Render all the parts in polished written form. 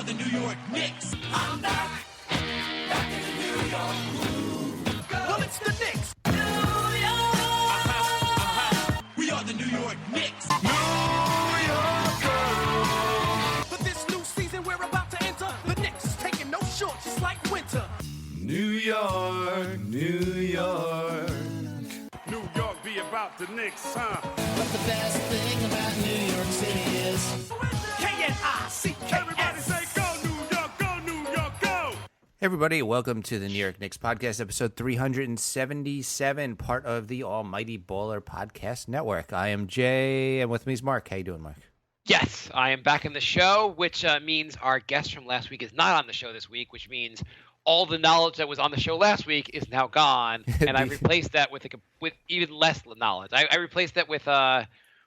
the New York Knicks. I'm back in the New York groove. Well, it's the Knicks. New York. We are the New York Knicks. New York. For this new season we're about to enter, the Knicks is taking no shorts, just like winter. New York, New York. New York be about the Knicks, huh? But the best thing about New York City is K-N-I-C-K-S. Everybody say go New York, go New York, go! Hey everybody, welcome to the New York Knicks podcast, episode 377, part of the Almighty Baller Podcast Network. I am Jay, and with me is Mark. How you doing, Mark? Yes, I am back in the show, which means our guest from last week is not on the show this week, which means all the knowledge that was on the show last week is now gone, and I replaced that with even less knowledge. I replaced that with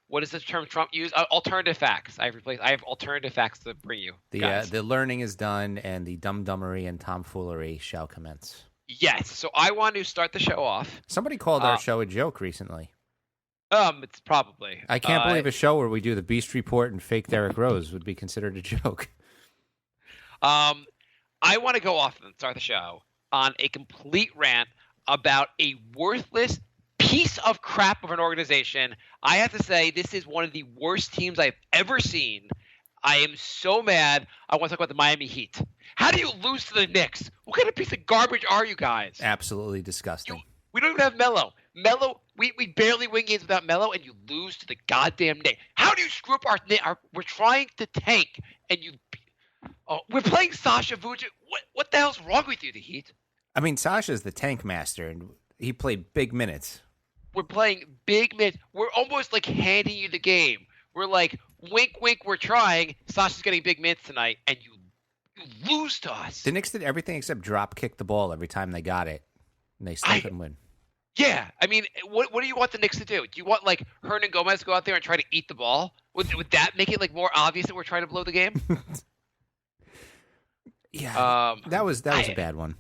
what is the term Trump used? Alternative facts. I have alternative facts to bring you. The learning is done, and the dumb-dumbery and tomfoolery shall commence. Yes, so I want to start the show off. Somebody called our show a joke recently. It's probably. I can't believe a show where we do the Beast Report and fake Derrick Rose would be considered a joke. I want to go off and start the show on a complete rant about a worthless piece of crap of an organization. I have to say, this is one of the worst teams I've ever seen. I am so mad. I want to talk about the Miami Heat. How do you lose to the Knicks? What kind of piece of garbage are you guys? Absolutely disgusting. We don't even have Melo. We barely win games without Melo, and you lose to the goddamn Knicks. How do you screw up our we're trying to tank, and you – we're playing Sasha Vujic. What the hell's wrong with you, the Heat? I mean, Sasha's the tank master, and he played big minutes. We're playing big minutes. We're almost like handing you the game. We're like, wink, wink, we're trying. Sasha's getting big minutes tonight, and you lose to us. The Knicks did everything except drop kick the ball every time they got it, and they still couldn't win. Yeah, I mean, what do you want the Knicks to do? Do you want, like, Hernan Gomez to go out there and try to eat the ball? Would that make it, like, more obvious that we're trying to blow the game? Yeah, that was a bad one.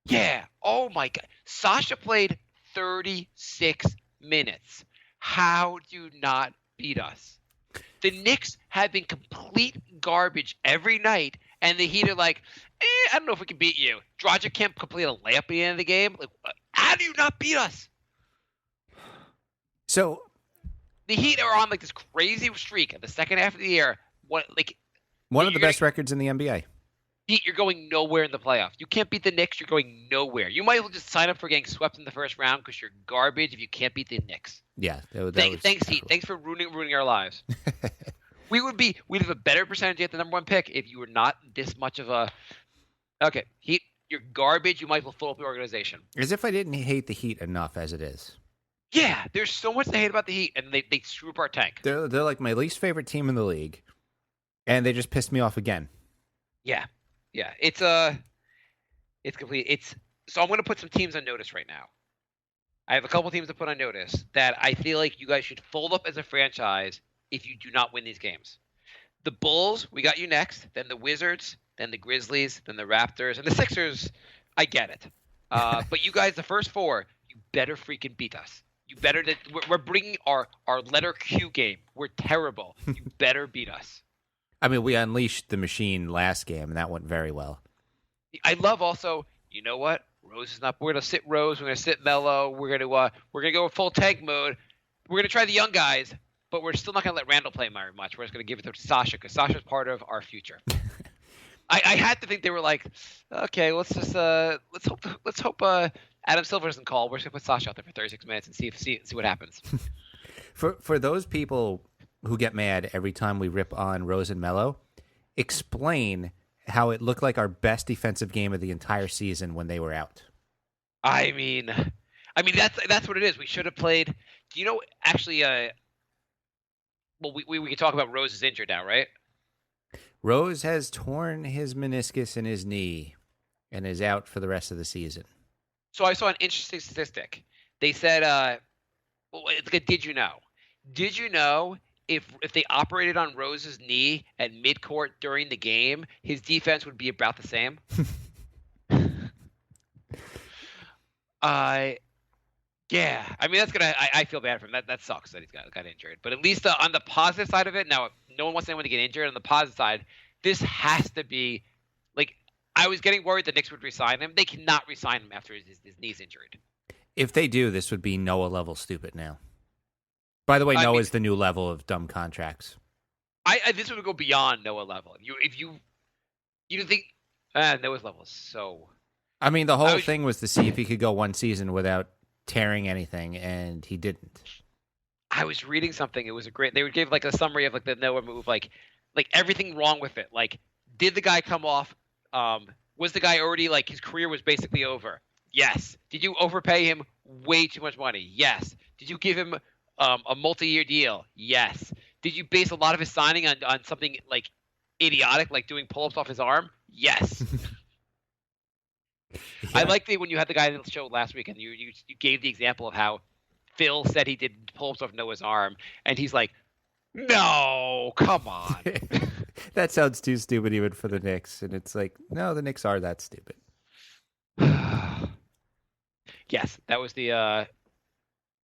Yeah. Oh my God. Sasha played 36 minutes. How do you not beat us? The Knicks have been complete garbage every night, and the Heat are like, I don't know if we can beat you. Dragic can't complete a layup at the end of the game. Like, how do you not beat us? So the Heat are on like this crazy streak in the second half of the year. One of the best records in the NBA. You're going nowhere in the playoffs. You can't beat the Knicks. You're going nowhere. You might as well just sign up for getting swept in the first round because you're garbage if you can't beat the Knicks. Yeah. Thanks, Heat. Thanks for ruining our lives. We'd have a better percentage at the number one pick if you were not this much of a – okay, Heat, you're garbage. You might as well fill up the organization. As if I didn't hate the Heat enough as it is. Yeah, there's so much to hate about the Heat, and they screw up our tank. They're like my least favorite team in the league, and they just pissed me off again. Yeah. Yeah, it's complete. So I'm going to put some teams on notice right now. I have a couple teams to put on notice that I feel like you guys should fold up as a franchise if you do not win these games. The Bulls, we got you next. Then the Wizards, then the Grizzlies, then the Raptors, and the Sixers. I get it, but you guys, the first four, you better freaking beat us. You better. We're bringing our letter Q game. We're terrible. You better beat us. I mean, we unleashed the machine last game, and that went very well. I love also, you know what? Rose is not. We're gonna sit Rose. We're gonna sit Melo. We're gonna go full tank mode. We're gonna try the young guys, but we're still not gonna let Randall play very much. We're just gonna give it to Sasha because Sasha's part of our future. I had to think they were like, okay, let's hope Adam Silver doesn't call. We're just gonna put Sasha out there for 36 minutes and see what happens. For those people who get mad every time we rip on Rose and Melo, explain how it looked like our best defensive game of the entire season when they were out. I mean that's what it is. We should have played. Do you know actually? Well, we can talk about Rose is injured now, right? Rose has torn his meniscus in his knee and is out for the rest of the season. So I saw an interesting statistic. They said, it's like, did you know? Did you know? If they operated on Rose's knee at midcourt during the game, his defense would be about the same. Yeah. I mean, that's gonna. I feel bad for him. That sucks that he's got injured. But at least on the positive side of it, now no one wants anyone to get injured. On the positive side, This has to be like I was getting worried the Knicks would resign him. They cannot resign him after his knee's injured. If they do, this would be Noah level stupid now. By the way, Noah's the new level of dumb contracts. I this would go beyond Noah level. If you don't think Noah's level is so. I mean, the whole thing was to see if he could go one season without tearing anything, and he didn't. I was reading something. It was a great. They would give like a summary of like the Noah move, like everything wrong with it. Like, did the guy come off? Was the guy already like his career was basically over? Yes. Did you overpay him way too much money? Yes. Did you give him a multi-year deal? Yes. Did you base a lot of his signing on something like idiotic, like doing pull-ups off his arm? Yes. Yeah. I liked it when you had the guy on the show last week, and you gave the example of how Phil said he did pull-ups off Noah's arm, and he's like, no, come on. That sounds too stupid even for the Knicks, and it's like, no, the Knicks are that stupid. Yes, that was the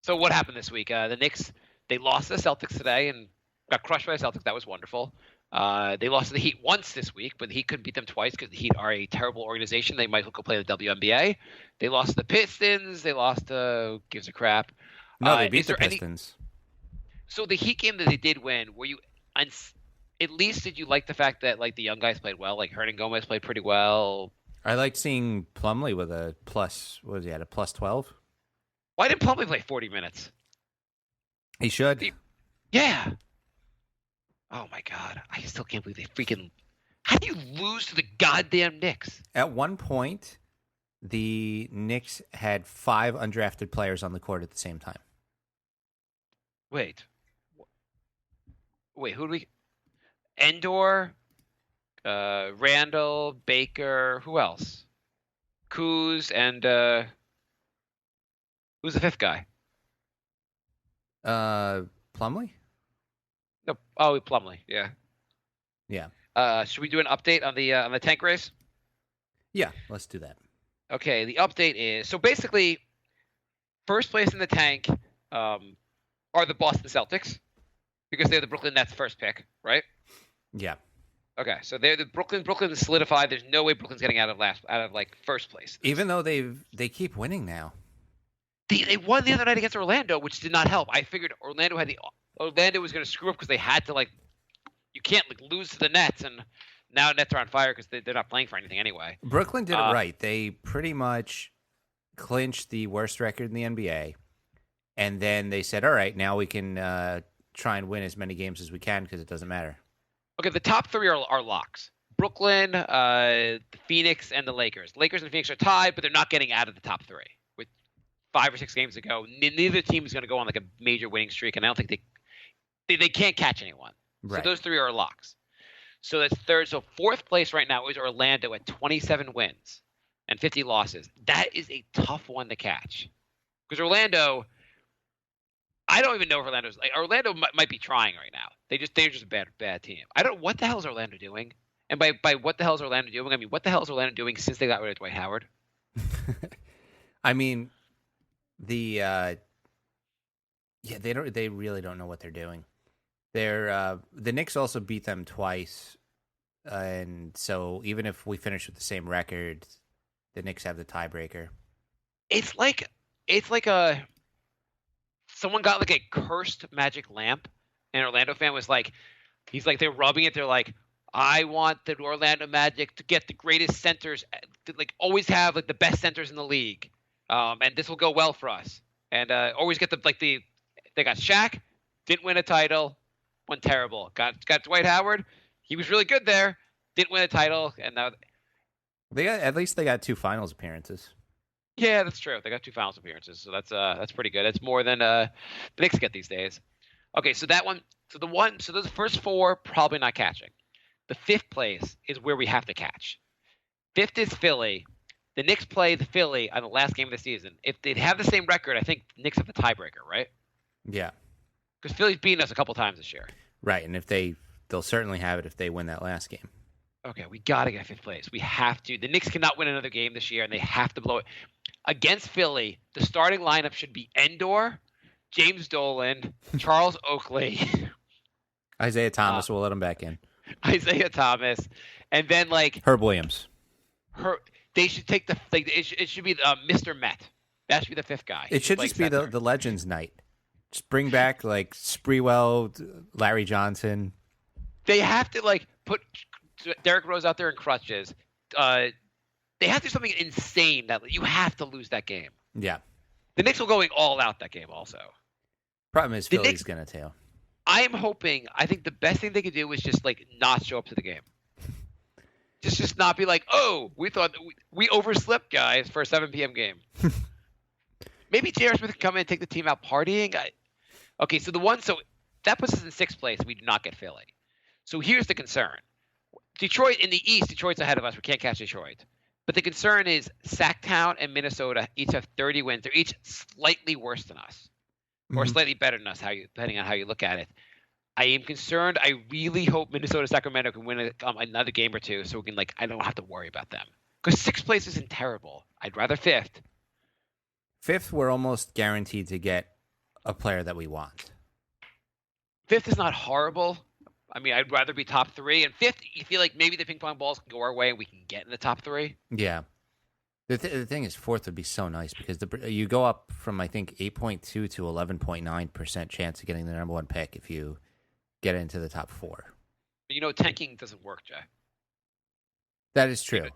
so what happened this week? The Knicks, they lost to the Celtics today and got crushed by the Celtics. That was wonderful. They lost to the Heat once this week, but the Heat couldn't beat them twice because the Heat are a terrible organization. They might as well go play the WNBA. They lost to the Pistons. They lost to gives a crap. No, they beat the Pistons. So the Heat game that they did win, were you at least did you like the fact that like the young guys played well? Like Hernan Gomez played pretty well. I liked seeing Plumlee with a plus. What was he at? A plus 12? Why didn't Plumlee play 40 minutes? He should. Yeah. Oh my God! I still can't believe they freaking. How do you lose to the goddamn Knicks? At one point, the Knicks had 5 undrafted players on the court at the same time. Wait, who do we? Endor, Randall, Baker, who else? Kuz and who's the 5th guy? Plumlee? No, oh, Plumlee. Yeah. Yeah. Should we do an update on the tank race? Yeah, let's do that. Okay, the update is so basically, first place in the tank are the Boston Celtics because they're the Brooklyn Nets first pick, right? Yeah. Okay, so they're the Brooklyn is solidified. There's no way Brooklyn's getting out of like first place. Even though they keep winning now. They won the other night against Orlando, which did not help. I figured Orlando was going to screw up because they had to like you can't like lose to the Nets, and now Nets are on fire because they're not playing for anything anyway. Brooklyn did it right. They pretty much clinched the worst record in the NBA, and then they said, "All right, now we can try and win as many games as we can because it doesn't matter." Okay, the top 3 are locks: Brooklyn, the Phoenix, and the Lakers. Lakers and Phoenix are tied, but they're not getting out of the top 3. With 5 or 6 games to go, neither team is going to go on like a major winning streak, and I don't think they can't catch anyone. Right. So those 3 are locks. So that's third. So 4th place right now is Orlando at 27 wins and 50 losses. That is a tough one to catch because Orlando. I don't even know if Orlando might be trying right now. They're just a bad team. I don't know what the hell is Orlando doing. And by what the hell is Orlando doing, I mean what the hell is Orlando doing since they got rid of Dwight Howard? I mean, they really don't know what they're doing. The Knicks also beat them twice, and so even if we finish with the same record, the Knicks have the tiebreaker. It's like someone got like a cursed magic lamp, and an Orlando fan was like, they're rubbing it. They're like, I want the Orlando Magic to get the greatest centers, to like always have like the best centers in the league, and this will go well for us. And always get they got Shaq, didn't win a title, won terrible. Got Dwight Howard, he was really good there, didn't win a title, and now at least they got 2 finals appearances. Yeah, that's true. They got 2 finals appearances, so that's pretty good. It's more than the Knicks get these days. Okay, so that one, so those first 4 probably not catching. The 5th place is where we have to catch. 5th is Philly. The Knicks play the Philly on the last game of the season. If they have the same record, I think the Knicks have the tiebreaker, right? Yeah, because Philly's beaten us a couple times this year. Right, and if they'll certainly have it if they win that last game. Okay, we got to get 5th place. We have to. The Knicks cannot win another game this year, and they have to blow it. Against Philly, the starting lineup should be Endor, James Dolan, Charles Oakley. Isaiah Thomas will let him back in. Isaiah Thomas, and then like Herb Williams. They should take the like. It should be Mr. Met. That should be the fifth guy. It should just be the Legends night. Just bring back like Sprewell, Larry Johnson. They have to like put Derrick Rose out there in crutches. They have to do something insane that you have to lose that game. Yeah. The Knicks will going all out that game also. Problem is The Philly's Knicks- going to tail. I think the best thing they could do is just like not show up to the game. Just not be like, oh, we thought we overslept, guys, for a 7 p.m. game. Maybe J.R. Smith can come in and take the team out partying. So that puts us in sixth place. We do not get Philly. So here's the concern. Detroit in the East, Detroit's ahead of us. We can't catch Detroit. But the concern is Sacktown and Minnesota each have 30 wins. They're each slightly worse than us, or slightly better than us, depending on how you look at it. I am concerned. I really hope Minnesota, Sacramento can win another game or two, so we can I don't have to worry about them. Because sixth place isn't terrible. I'd rather fifth. Fifth, we're almost guaranteed to get a player that we want. Fifth is not horrible. I mean, I'd rather be top three. And fifth, you feel like maybe the ping pong balls can go our way and we can get in the top three. Yeah. The thing is, fourth would be so nice because you go up from, I think, 8.2 to 11.9% chance of getting the number one pick if you get into the top four. Tanking doesn't work, Jay. That is true.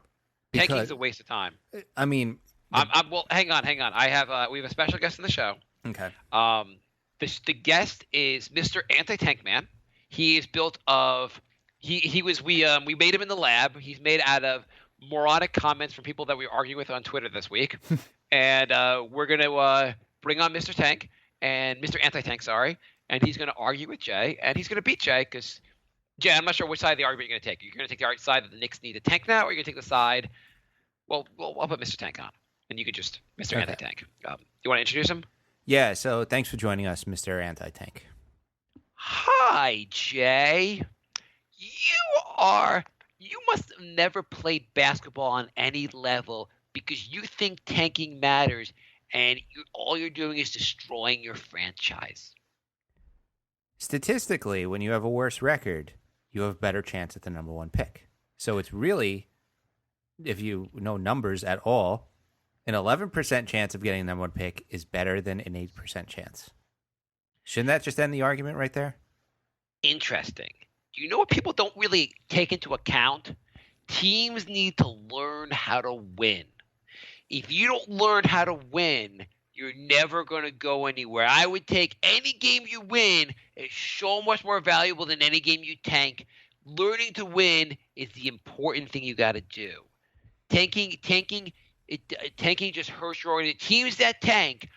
Tanking is a waste of time. I mean... well, hang on. We have a special guest in the show. Okay. The guest is Mr. Anti-Tank Man. He is built of we made him in the lab. He's made out of moronic comments from people that we argue with on Twitter this week. And we're gonna bring on Mr. Tank and Mr. Anti-Tank, sorry, and he's gonna argue with Jay, and he's gonna beat Jay because Jay, I'm not sure which side of the argument you're gonna take. You're gonna take the side that the Knicks need a tank now, or you're gonna take the side. Well, I'll put Mr. Tank on, and you could just Mr. Okay. Anti-Tank. You want to introduce him? Yeah, so thanks for joining us, Mr. Anti-Tank. Hi, Jay. You must have never played basketball on any level because you think tanking matters and all you're doing is destroying your franchise. Statistically, when you have a worse record, you have a better chance at the number one pick. So it's really, if you know numbers at all, an 11% chance of getting the number one pick is better than an 8% chance. Shouldn't that just end the argument right there? Interesting. Do you know what people don't really take into account? Teams need to learn how to win. If you don't learn how to win, you're never going to go anywhere. I would take any game you win is so much more valuable than any game you tank. Learning to win is the important thing you got to do. Tanking just hurts your organization. Teams that tank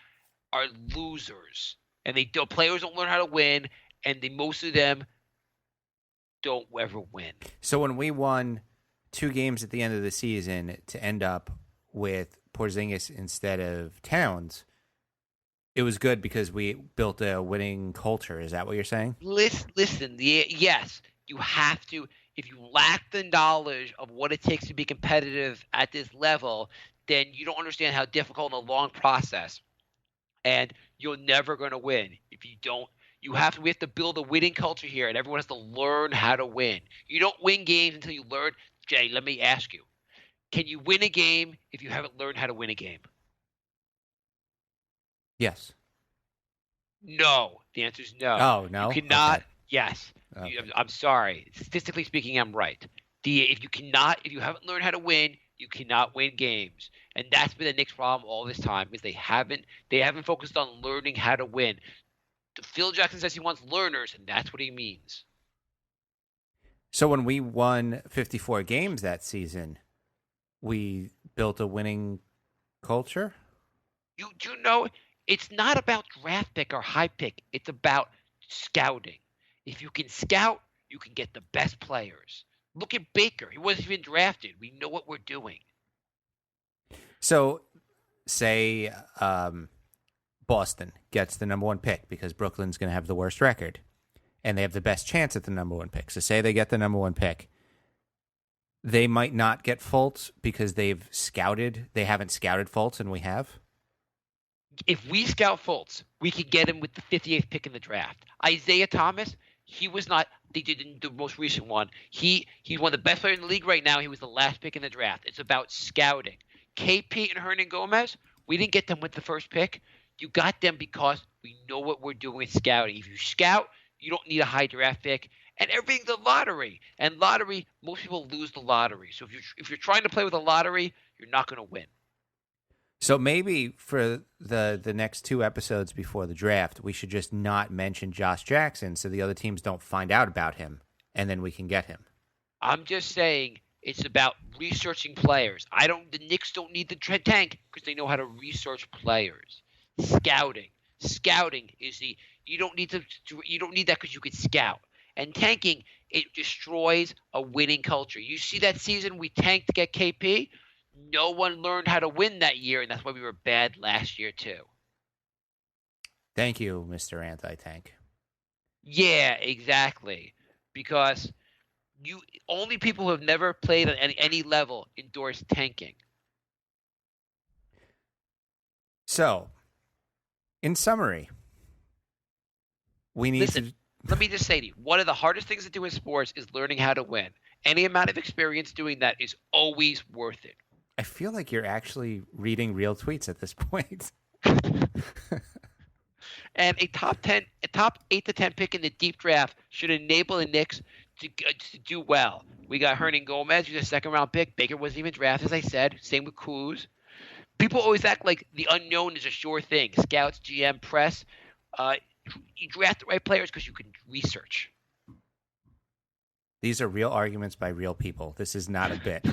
are losers, and players don't learn how to win, and most of them don't ever win. So when we won 2 games at the end of the season to end up with Porzingis instead of Towns, it was good because we built a winning culture. Is that what you're saying? Listen, yes, you have to. If you lack the knowledge of what it takes to be competitive at this level, then you don't understand how difficult and a long process, and you're never going to win. If you don't, we have to build a winning culture here, and everyone has to learn how to win. You don't win games until you learn. Jay, let me ask you, can you win a game if you haven't learned how to win a game? Yes. No. The answer is no. Oh, no? You cannot. Okay. Yes. Okay. I'm sorry. Statistically speaking, I'm right. If you haven't learned how to win, you cannot win games. And that's been the Knicks' problem all this time is they haven't focused on learning how to win. Phil Jackson says he wants learners, and that's what he means. So when we won 54 games that season, we built a winning culture? You know, it's not about draft pick or high pick. It's about scouting. If you can scout, you can get the best players. Look at Baker. He wasn't even drafted. We know what we're doing. So say Boston gets the number one pick because Brooklyn's going to have the worst record, and they have the best chance at the number one pick. So say they get the number one pick. They might not get Fultz because they haven't scouted Fultz, and we have. If we scout Fultz, we could get him with the 58th pick in the draft. Isaiah Thomas, He was not. They did the most recent one. He's one of the best players in the league right now. He was the last pick in the draft. It's about scouting. KP and Hernan Gomez, we didn't get them with the first pick. You got them because we know what we're doing with scouting. If you scout, you don't need a high draft pick. And everything's a lottery. And lottery, most people lose the lottery. So if you're trying to play with a lottery, you're not going to win. So maybe for the next 2 episodes before the draft, we should just not mention Josh Jackson so the other teams don't find out about him, and then we can get him. I'm just saying it's about researching players. The Knicks don't need the tank because they know how to research players. Scouting is you don't need that because you could scout. And tanking, it destroys a winning culture. You see that season we tanked to get KP? No one learned how to win that year, and that's why we were bad last year too. Thank you, Mr. Anti-Tank. Yeah, exactly. Because only people who have never played at any level endorse tanking. So, in summary, we need Listen, let me just say to you, one of the hardest things to do in sports is learning how to win. Any amount of experience doing that is always worth it. I feel like you're actually reading real tweets at this point. And a top 8 to 10 pick in the deep draft should enable the Knicks to do well. We got Hernan Gomez, who's a second-round pick. Baker wasn't even drafted, as I said. Same with Kuz. People always act like the unknown is a sure thing. Scouts, GM, press. You draft the right players because you can research. These are real arguments by real people. This is not a bit.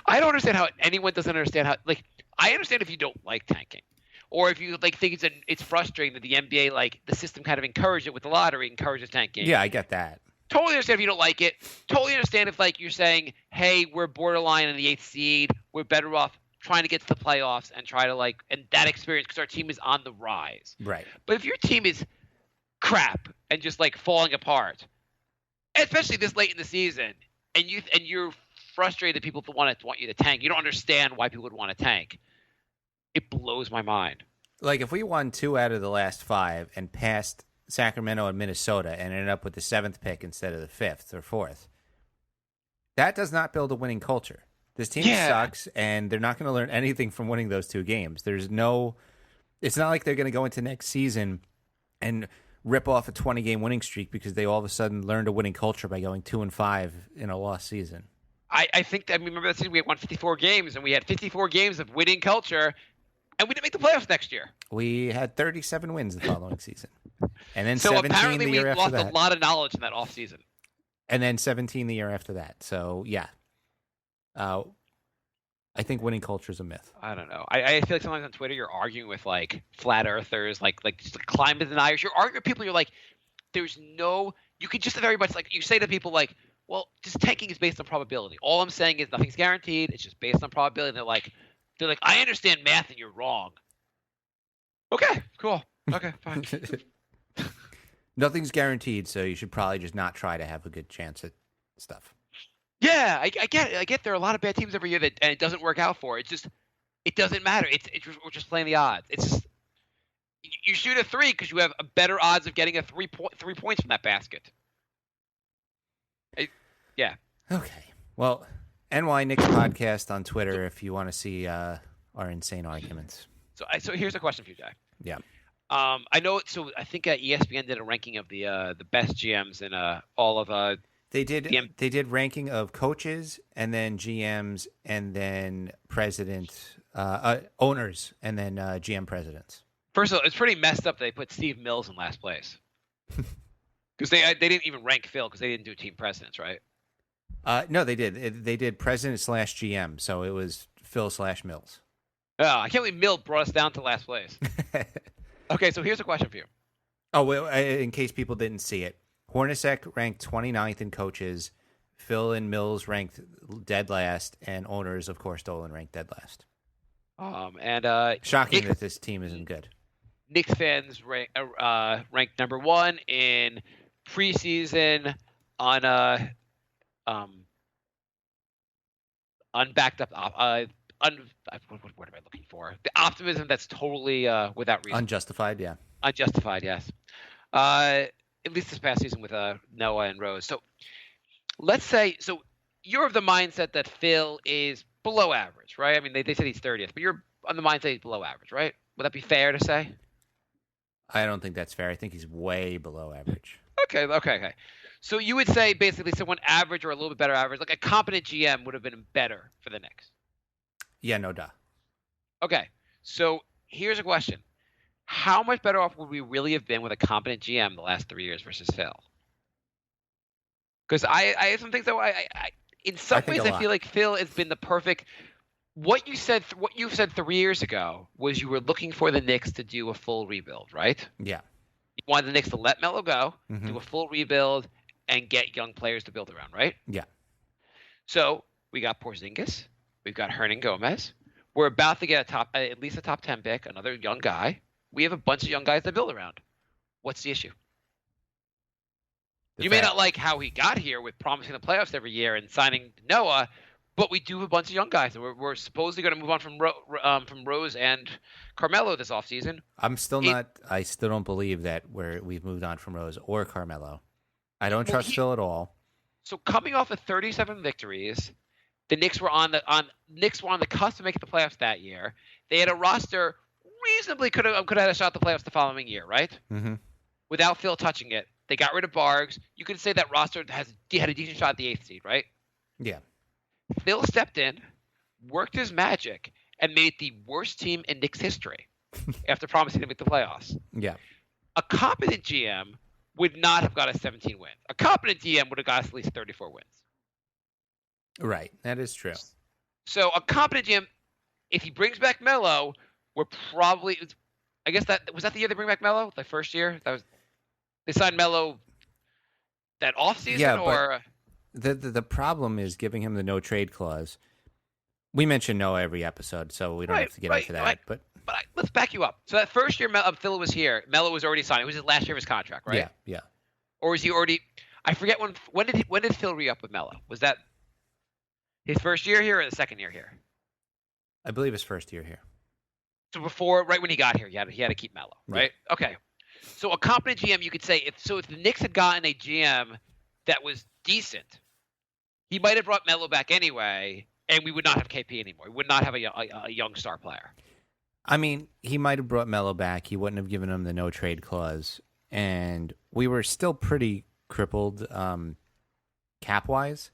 I don't understand how anyone doesn't understand how. Like, I understand if you don't like tanking, or if you think it's frustrating that the NBA, the system kind of encouraged it with the lottery, encourages tanking. Yeah, I get that. Totally understand if you don't like it. Totally understand if you're saying, hey, we're borderline in the 8th seed, we're better off trying to get to the playoffs and try to and that experience because our team is on the rise. Right. But if your team is crap and just falling apart, especially this late in the season, and you're frustrated that people want you to tank, you don't understand why people would want to tank. It blows my mind. If we won 2 out of the last 5 and passed Sacramento and Minnesota and ended up with the 7th pick instead of the 5th or 4th, that does not build a winning culture. This team sucks, and they're not going to learn anything from winning those 2 games. It's not like they're going to go into next season and rip off a 20-game winning streak because they all of a sudden learned a winning culture by going 2-5 in a lost season. I remember that season we had won 54 games, and we had 54 games of winning culture, and we didn't make the playoffs next year. We had 37 wins the following season. And then so 17 apparently the we year after lost that. a lot of knowledge in that offseason. And then 17 the year after that. So, yeah. I think winning culture is a myth. I don't know. I feel like sometimes on Twitter you're arguing with flat earthers, just climate deniers. You're arguing with people. You're like, there's no. You could just very much you say to people well, just tanking is based on probability. All I'm saying is nothing's guaranteed. It's just based on probability. And they're like, I understand math and you're wrong. Okay, cool. Okay, fine. Nothing's guaranteed, so you should probably just not try to have a good chance at stuff. Yeah, I get it. I get there are a lot of bad teams every year and it doesn't work out for. It doesn't matter. We're just playing the odds. It's just you shoot a 3 because you have a better odds of getting 3 points from that basket. Yeah. Okay. Well, NY Knicks podcast on Twitter if you want to see our insane arguments. So here's a question for you, Jay. Yeah. I know. So I think ESPN did a ranking of the best GMs in all of. They did ranking of coaches and then GMs and then owners and then GM presidents. First of all, it's pretty messed up they put Steve Mills in last place because they didn't even rank Phil because they didn't do team presidents, right? No, they did. They did president / GM, so it was Phil / Mills. Oh, I can't believe Mill brought us down to last place. Okay, so here's a question for you. Oh, well, in case people didn't see it, Hornacek ranked 29th in coaches, Phil and Mills ranked dead last, and owners, of course, Dolan ranked dead last. Shocking that this team isn't good. Knicks fans ranked number 1 in preseason on unbacked up. What am I looking for? The optimism that's totally without reason. Unjustified, yeah. Unjustified, yes. At least this past season with Noah and Rose. So let's say, so you're of the mindset that Phil is below average, right? I mean, they said he's 30th, but you're on the mindset he's below average, right? Would that be fair to say? I don't think that's fair. I think he's way below average. Okay. So you would say basically someone average or a little bit better average, like a competent GM would have been better for the Knicks. Yeah, no doubt. Okay. So here's a question. How much better off would we really have been with a competent GM the last 3 years versus Phil? Because I have some things that in some ways I feel like Phil has been the perfect. What you said 3 years ago was you were looking for the Knicks to do a full rebuild, right? Yeah. You wanted the Knicks to let Melo go, do a full rebuild, and get young players to build around, right? Yeah. So we got Porzingis, we've got Hernan Gomez. We're about to get at least a top 10 pick, another young guy. We have a bunch of young guys to build around. What's the issue? You may not like how he got here with promising the playoffs every year and signing Noah, but we do have a bunch of young guys. We're supposedly going to move on from Rose and Carmelo this offseason. I still don't believe that we've moved on from Rose or Carmelo. I don't trust Phil at all. So coming off of 37 victories, the Knicks were on the cusp of making the playoffs that year. They had a roster reasonably could have had a shot at the playoffs the following year, right? Mm-hmm. Without Phil touching it. They got rid of Bargs. You could say that roster had a decent shot at the 8th seed, right? Yeah. Phil stepped in, worked his magic, and made the worst team in Knicks history after promising to make the playoffs. Yeah. A competent GM would not have got us 17 wins. A competent GM would have got us at least 34 wins. Right. That is true. So a competent GM, if he brings back Melo, we're probably – I guess that – was that the year they bring back Melo? The first year? They signed Melo that offseason? Yeah, or the problem is giving him the no-trade clause. We mention Noah every episode, so we don't have to get into that. Right. But let's back you up. So that first year Phil was here, Melo was already signed. It was his last year of his contract, right? Yeah. Or was he already – I forget when did Phil re-up with Melo? Was that his first year here or the second year here? I believe his first year here. So right when he got here, he had to keep Melo, right? Yeah. Okay. So a competent GM, you could say, if the Knicks had gotten a GM that was decent, he might have brought Melo back anyway, and we would not have KP anymore. We would not have a young star player. I mean, he might have brought Melo back. He wouldn't have given him the no-trade clause, and we were still pretty crippled cap-wise.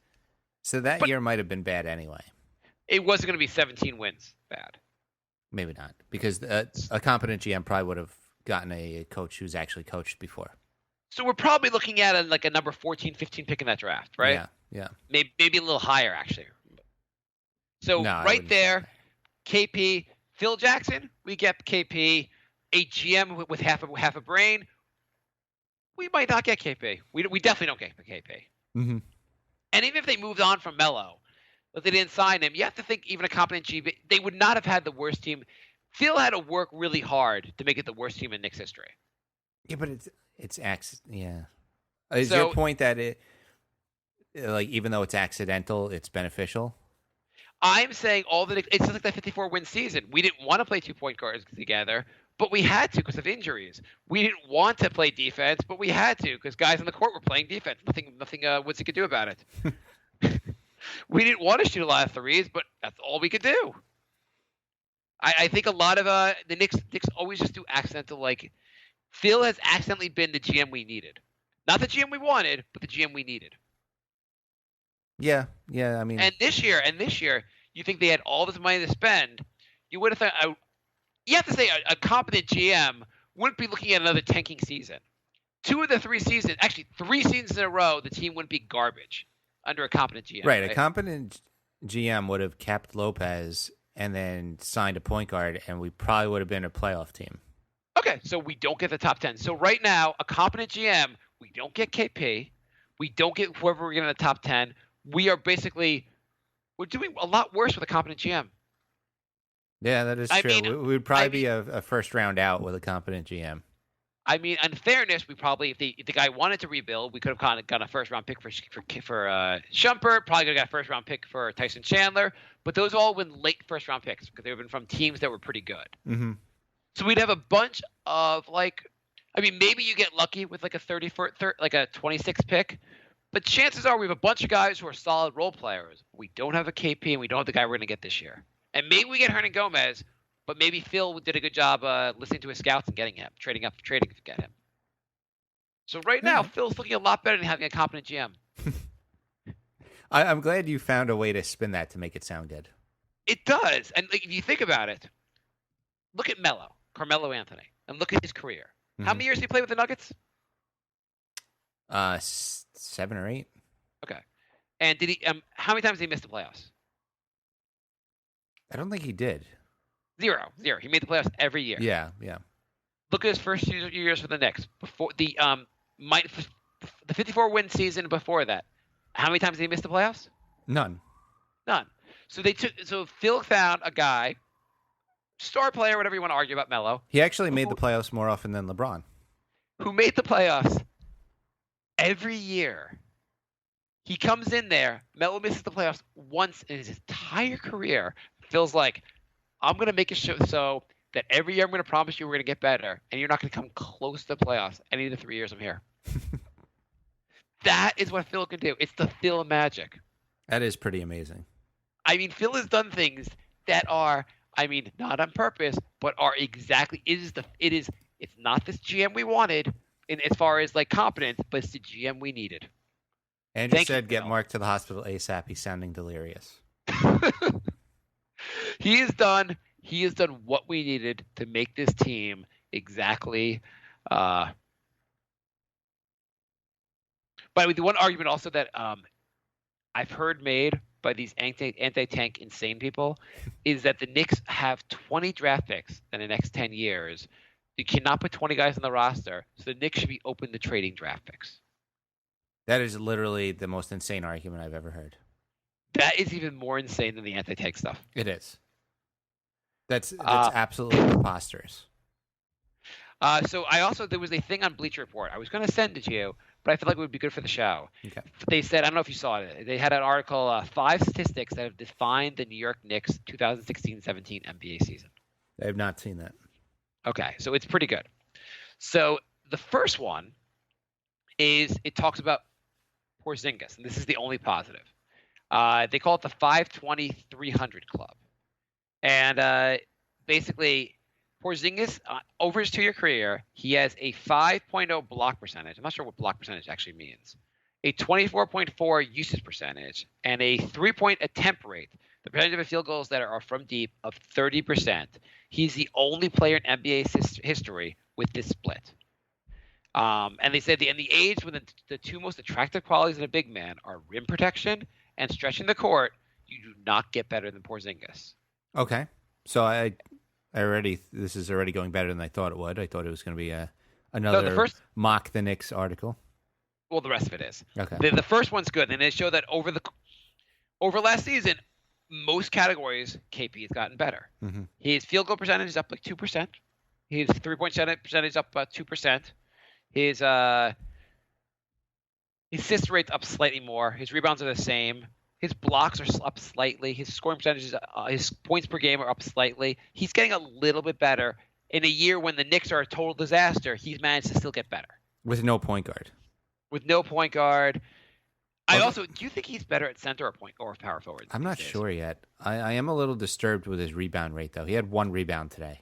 So that year might have been bad anyway. It wasn't going to be 17 wins bad. Maybe not, because a competent GM probably would have gotten a coach who's actually coached before. So we're probably looking at a number 14, 15 pick in that draft, right? Yeah. Maybe a little higher, actually. So right there, KP, Phil Jackson, we get KP. A GM with half a brain, we might not get KP. We definitely don't get KP. Mm-hmm. And even if they moved on from Melo, but they didn't sign him, you have to think even a competent GM, they would not have had the worst team. Phil had to work really hard to make it the worst team in Knicks history. Yeah, but it's yeah. Is your point that even though it's accidental, it's beneficial? I'm saying it's just like that 54-win season. We didn't want to play 2-point guards together, but we had to because of injuries. We didn't want to play defense, but we had to because guys on the court were playing defense. Nothing Woodsy could do about it. We didn't want to shoot a lot of threes, but that's all we could do. I think a lot of the Knicks always just do accidental. Phil has accidentally been the GM we needed, not the GM we wanted, but the GM we needed. Yeah. I mean, and this year, you think they had all this money to spend? You would have thought. You have to say a competent GM wouldn't be looking at another tanking season. 2 of the 3 seasons, actually 3 seasons in a row, the team wouldn't be garbage under a competent GM. Right. A competent GM would have kept Lopez and then signed a point guard, and we probably would have been a playoff team. Okay, so we don't get the top 10. So right now, a competent GM, we don't get KP, we don't get whoever we're getting in the top 10. We're doing a lot worse with a competent GM. Yeah, that is true. We would probably be a first round out with a competent GM. I mean, in fairness, we probably if the guy wanted to rebuild, we could have gotten a first round pick for Shumpert. Probably could have got a first round pick for Tyson Chandler. But those all been late first round picks because they've been from teams that were pretty good. Mm-hmm. So we'd have a bunch of I mean, maybe you get lucky with like a 26 pick, but chances are we have a bunch of guys who are solid role players. We don't have a KP, and we don't have the guy we're going to get this year. And maybe we get Hernan Gomez, but maybe Phil did a good job listening to his scouts and getting him, trading to get him. So right now, Phil's looking a lot better than having a competent GM. I'm glad you found a way to spin that to make it sound good. It does. And like, if you think about it, look at Carmelo Anthony, and look at his career. How many years did he play with the Nuggets? 7 or 8. Okay. And did he? How many times did he miss the playoffs? I don't think he did. 0. He made the playoffs every year. Yeah. Look at his first few years for the Knicks. Before the 54-win season before that, how many times did he miss the playoffs? None. So Phil found a guy, star player, whatever you want to argue about Melo. He actually made the playoffs more often than LeBron, who made the playoffs every year. He comes in there. Melo misses the playoffs once in his entire career. Phil's like, I'm going to make it so that every year I'm going to promise you we're going to get better, and you're not going to come close to the playoffs any of the 3 years I'm here. That is what Phil can do. It's the Phil magic. That is pretty amazing. I mean, Phil has done things that are, not on purpose, but are exactly. It's not this GM we wanted in as far as like competence, but it's the GM we needed. Andrew said, "Get Mark to the hospital ASAP." He's sounding delirious. He has done what we needed to make this team exactly. By the way, the one argument also that I've heard made by these anti-tank insane people is that the Knicks have 20 draft picks in the next 10 years. You cannot put 20 guys on the roster, so the Knicks should be open to trading draft picks. That is literally the most insane argument I've ever heard. That is even more insane than the anti-tank stuff. It is. That's absolutely preposterous. So there was a thing on Bleacher Report. I was going to send it to you, but I feel like it would be good for the show. Okay. They said, I don't know if you saw it. They had an article, 5 statistics that have defined the New York Knicks 2016-17 NBA season. I have not seen that. Okay, so it's pretty good. So the first one is it talks about Porzingis, and this is the only positive. They call it the 520-300 club. And basically, Porzingis, over his 2-year career, he has a 5.0 block percentage. I'm not sure what block percentage actually means. A 24.4 usage percentage, and a 3-point attempt rate, the percentage of field goals that are from deep, of 30%. He's the only player in NBA history with this split. And they said in the age when the two most attractive qualities in a big man are rim protection and stretching the court, you do not get better than Porzingis. Okay. So this is already going better than I thought it would. I thought it was going to be another mock the Knicks article. Well, the rest of it is. Okay. The first one's good, and they show that over last season, most categories KP has gotten better. Mm-hmm. His field goal percentage is up like 2%. His 3-point percentage is up about 2%. His assist rate's up slightly more. His rebounds are the same. His blocks are up slightly. His scoring percentages, his points per game are up slightly. He's getting a little bit better. In a year when the Knicks are a total disaster, he's managed to still get better. With no point guard. Do you think he's better at center or power forward? I'm not sure yet. I am a little disturbed with his rebound rate, though. He had 1 rebound today.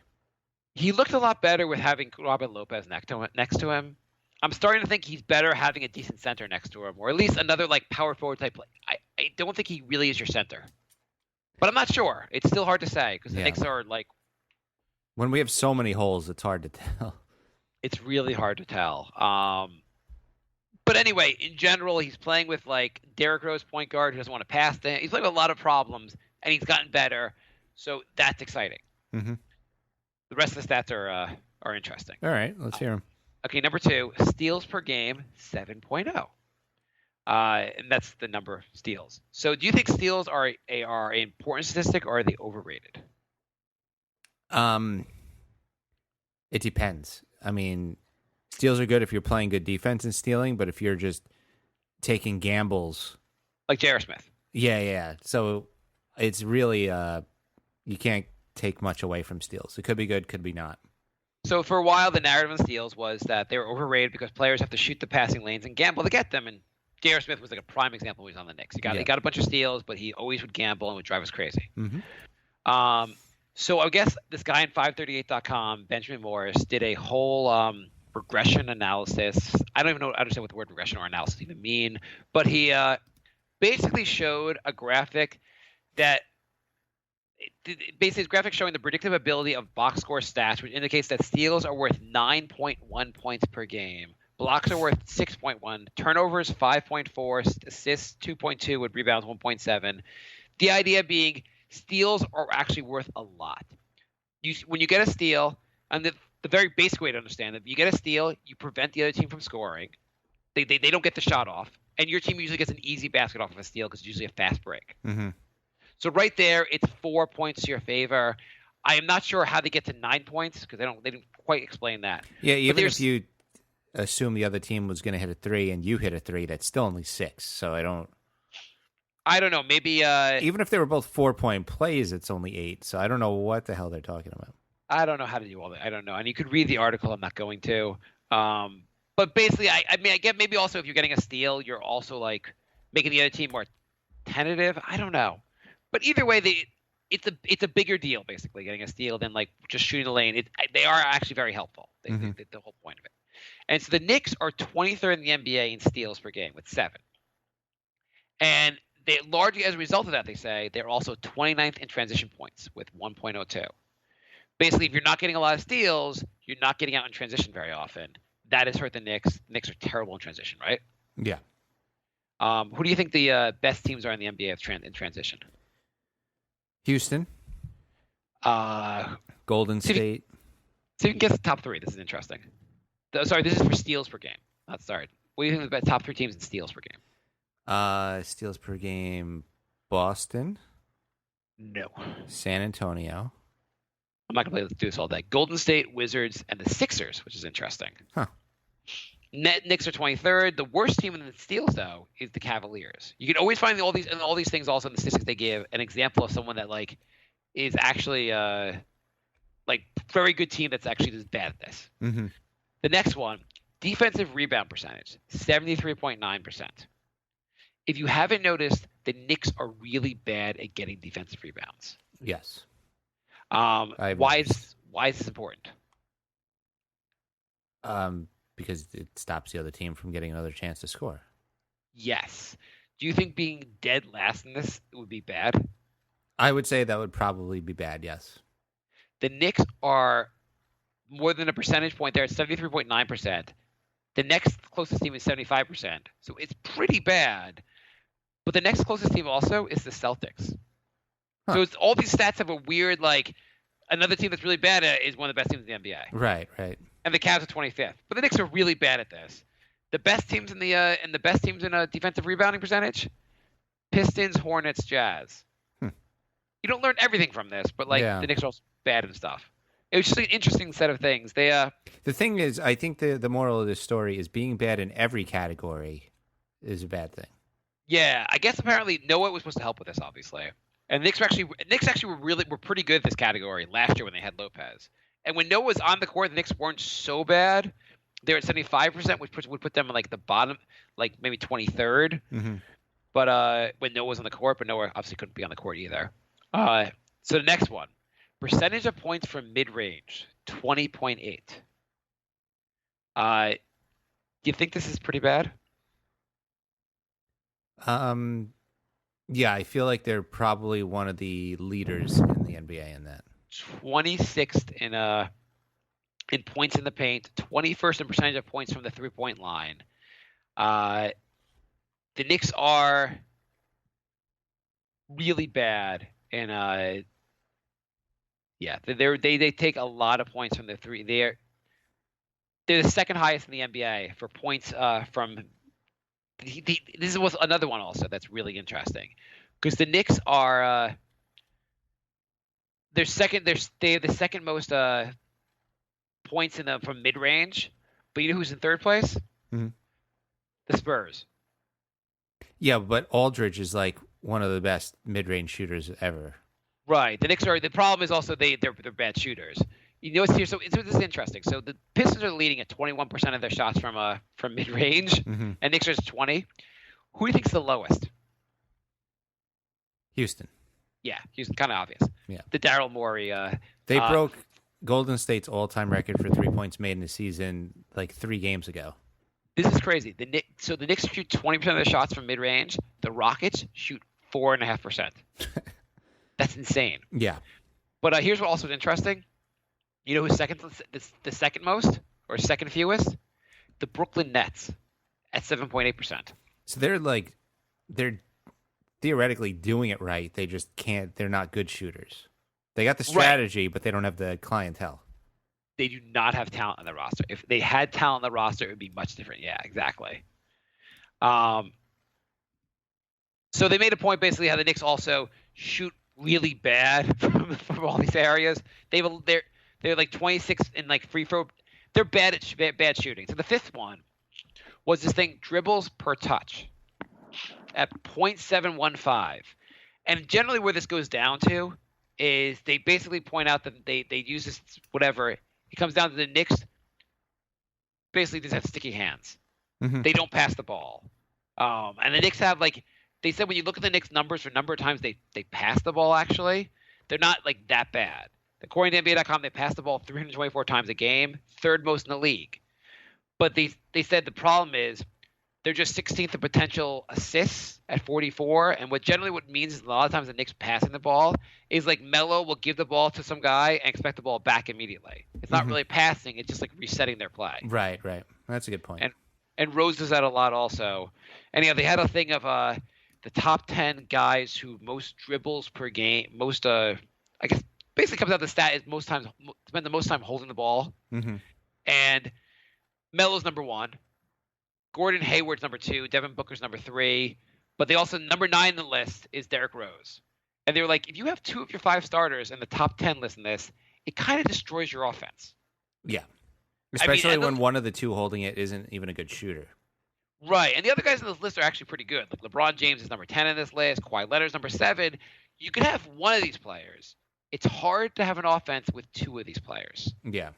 He looked a lot better with having Robin Lopez next to him. I'm starting to think he's better having a decent center next to him, or at least another like power forward type play. I don't think he really is your center, but I'm not sure. It's still hard to say because the Knicks are like. When we have so many holes, it's hard to tell. It's really hard to tell. But anyway, in general, he's playing with like Derrick Rose, point guard, who doesn't want to pass to him. He's playing with a lot of problems, and he's gotten better. So that's exciting. Mm-hmm. The rest of the stats are interesting. All right, let's hear them. Okay, number 2, steals per game, 7.0. And that's the number of steals. So do you think steals are an important statistic, or are they overrated? It depends. I mean, steals are good if you're playing good defense and stealing, but if you're just taking gambles. Like J.R. Smith. Yeah. So it's really, you can't take much away from steals. It could be good, could be not. So for a while, the narrative on steals was that they were overrated because players have to shoot the passing lanes and gamble to get them. And J.R. Smith was like a prime example when he was on the Knicks. He got a bunch of steals, but he always would gamble and would drive us crazy. Mm-hmm. So I guess this guy in 538.com, Benjamin Morris, did a whole regression analysis. I don't even understand what the word regression or analysis even mean, but he basically showed a graphic that basically his graphic showing the predictive ability of box score stats, which indicates that steals are worth 9.1 points per game, blocks are worth 6.1, turnovers 5.4, assists 2.2, with rebounds 1.7. The idea being steals are actually worth a lot. When you get a steal, and the very basic way to understand it, you get a steal, you prevent the other team from scoring. They don't get the shot off, and your team usually gets an easy basket off of a steal because it's usually a fast break. Mm-hmm. So right there, it's 4 points to your favor. I am not sure how they get to 9 points because they didn't quite explain that. Yeah, even if you assume the other team was going to hit a 3 and you hit a 3, that's still only 6. So I don't know. Maybe even if they were both 4-point plays, it's only 8. So I don't know what the hell they're talking about. I don't know how to do all that. I don't know. And you could read the article. I'm not going to. But basically, I get maybe also if you're getting a steal, you're also like making the other team more tentative. I don't know. But either way, it's a bigger deal basically getting a steal than like just shooting the lane. They are actually very helpful. The whole point of it. And so the Knicks are 23rd in the NBA in steals per game with 7. And they largely as a result of that, they say they're also 29th in transition points with 1.02. Basically, if you're not getting a lot of steals, you're not getting out in transition very often. That has hurt the Knicks. The Knicks are terrible in transition, right? Yeah. Who do you think the best teams are in the NBA in transition? Houston. Golden State. So you can guess the top 3. This is interesting. Sorry, this is for steals per game. Sorry. What do you think of the top 3 teams in steals per game? Steals per game. Boston. No. San Antonio. I'm not going to do this all day. Golden State, Wizards, and the Sixers, which is interesting. Huh. Knicks are 23rd. The worst team in the steals, though, is the Cavaliers. You can always find all these things also in the statistics they give. An example of someone that like is actually like very good team that's actually just bad at this. Mm-hmm. The next one, defensive rebound percentage, 73.9%. If you haven't noticed, the Knicks are really bad at getting defensive rebounds. Yes. Why is this important? Because it stops the other team from getting another chance to score. Yes. Do you think being dead last in this would be bad? I would say that would probably be bad, yes. The Knicks are more than a percentage point there at 73.9%. The next closest team is 75%. So it's pretty bad. But the next closest team also is the Celtics. Huh. So it's all these stats have a weird, like, another team that's really bad at it is one of the best teams in the NBA. Right, right. And the Cavs are 25th. But the Knicks are really bad at this. The best teams in the best teams in a defensive rebounding percentage, Pistons, Hornets, Jazz. You don't learn everything from this, but like the Knicks are also bad and stuff. It was just an interesting set of things. The thing is, I think the moral of this story is being bad in every category is a bad thing. Yeah, I guess apparently Noah was supposed to help with this, obviously. And Knicks actually were pretty good at this category last year when they had Lopez. And when Noah was on the court, the Knicks weren't so bad. They're at 75%, which would put them in like the bottom, like maybe 23rd. Mm-hmm. But when Noah was on the court, but Noah obviously couldn't be on the court either. So the next one, percentage of points from mid-range, 20.8. Do you think this is pretty bad? Yeah, I feel like they're probably one of the leaders in the NBA in that. 26th in points in the paint, 21st in percentage of points from the three-point line. The Knicks are really bad, and they take a lot of points from the three. They're the second highest in the NBA for points from. This is another one also that's really interesting, because the Knicks are they're second. They have the second most points from mid range, but you know who's in third place? Mm-hmm. The Spurs. Yeah, but Aldridge is like one of the best mid range shooters ever. Right. The Knicks are. The problem is also they're bad shooters. You know, it's here. So this is interesting. So the Pistons are leading at 21% of their shots from mid range, Mm-hmm. and Knicks are 20. Who do you think's the lowest? Houston. Yeah, Houston, kind of obvious. Yeah. The Daryl Morey. They broke Golden State's all-time record for 3 points made in a season like 3 games ago. This is crazy. The Knicks shoot 20% of their shots from mid range. The Rockets shoot 4.5%. That's insane. Yeah. But here's what also is interesting. You know who's second? The second most or second fewest? The Brooklyn Nets at 7.8%. So they're theoretically doing it right. They just can't. They're not good shooters. They got the strategy, but they don't have the clientele. They do not have talent on the roster. If they had talent on the roster, it would be much different. Yeah, exactly. So they made a point basically how the Knicks also shoot really bad from all these areas. They're like 26 in like free throw. They're bad at bad shooting. So the fifth one was this thing dribbles per touch at 0.715. And generally where this goes down to is they basically point out that they use this whatever. It comes down to the Knicks basically just have sticky hands. Mm-hmm. They don't pass the ball. And the Knicks have they said when you look at the Knicks numbers for number of times they pass the ball actually, they're not like that bad. According to NBA.com, they pass the ball 324 times a game, third most in the league. But they said the problem is they're just 16th in potential assists at 44. And what means is a lot of times the Knicks passing the ball is like Melo will give the ball to some guy and expect the ball back immediately. It's not really passing. It's just like resetting their play. Right. That's a good point. And Rose does that a lot also. Anyhow, they had a thing of the top 10 guys who most dribbles per game, most I guess basically comes out the stat is most times spend the most time holding the ball. Mm-hmm. And Melo's number 1. Gordon Hayward's number 2. Devin Booker's number 3. But they also number 9 in the list is Derrick Rose. And they were like, if you have 2 of your 5 starters in the top 10 list in this, it kind of destroys your offense. Yeah. Especially when one of the 2 holding it isn't even a good shooter. Right. And the other guys on this list are actually pretty good. Like LeBron James is number 10 in this list. Kawhi Leonard's number 7. You could have one of these players. It's hard to have an offense with 2 of these players. Yeah.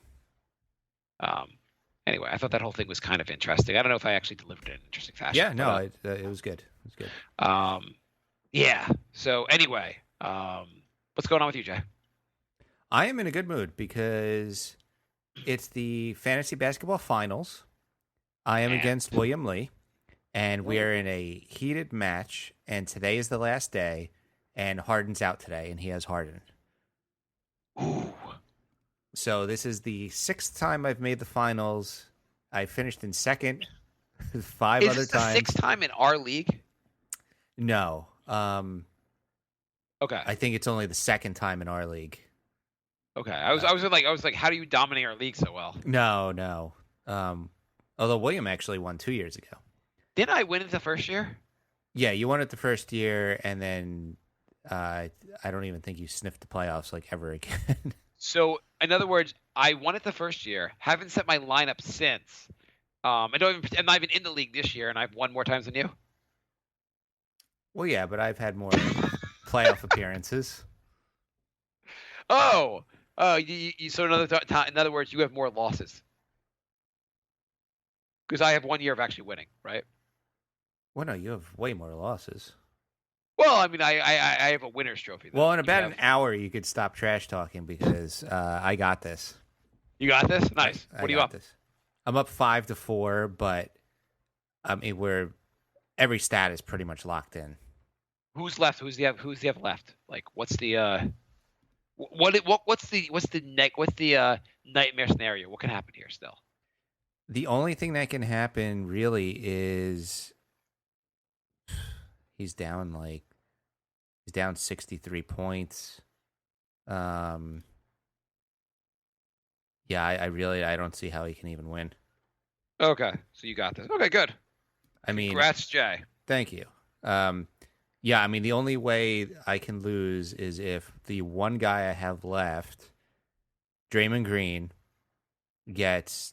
Anyway, I thought that whole thing was kind of interesting. I don't know if I actually delivered it in an interesting fashion. Yeah, no, it was good. It was good. Yeah. So anyway, what's going on with you, Jay? I am in a good mood because it's the fantasy basketball finals. I am against William Lee, and we are in a heated match, and today is the last day, and Harden's out today, and he has Harden. Ooh. So this is the 6th time I've made the finals. I finished in second 5 other times. Is this the 6th time in our league? No. Okay. I think it's only the 2nd time in our league. Okay. I was like, how do you dominate our league so well? No. Although William actually won 2 years ago. Didn't I win it the first year? Yeah, you won it the first year, and then I don't even think you sniffed the playoffs like ever again. So, in other words, I won it the first year. Haven't set my lineup since. I'm not even in the league this year, and I've won more times than you. Well, yeah, but I've had more playoff appearances. So in other words, you have more losses. Because I have 1 year of actually winning, right? Well, no, you have way more losses. Well, I mean, I have a winner's trophy. Well, in about an hour, you could stop trash talking because I got this. You got this? Nice. What are you up? This. I'm up 5-4, but every stat is pretty much locked in. Who's left? Who's the have left? Like, what's the what's the nightmare scenario? What can happen here still? The only thing that can happen really is he's down 63 points. Yeah, I don't see how he can even win. Okay, so you got this. Okay, good. I mean, congrats, Jay. Thank you. Yeah, I mean, the only way I can lose is if the one guy I have left, Draymond Green, gets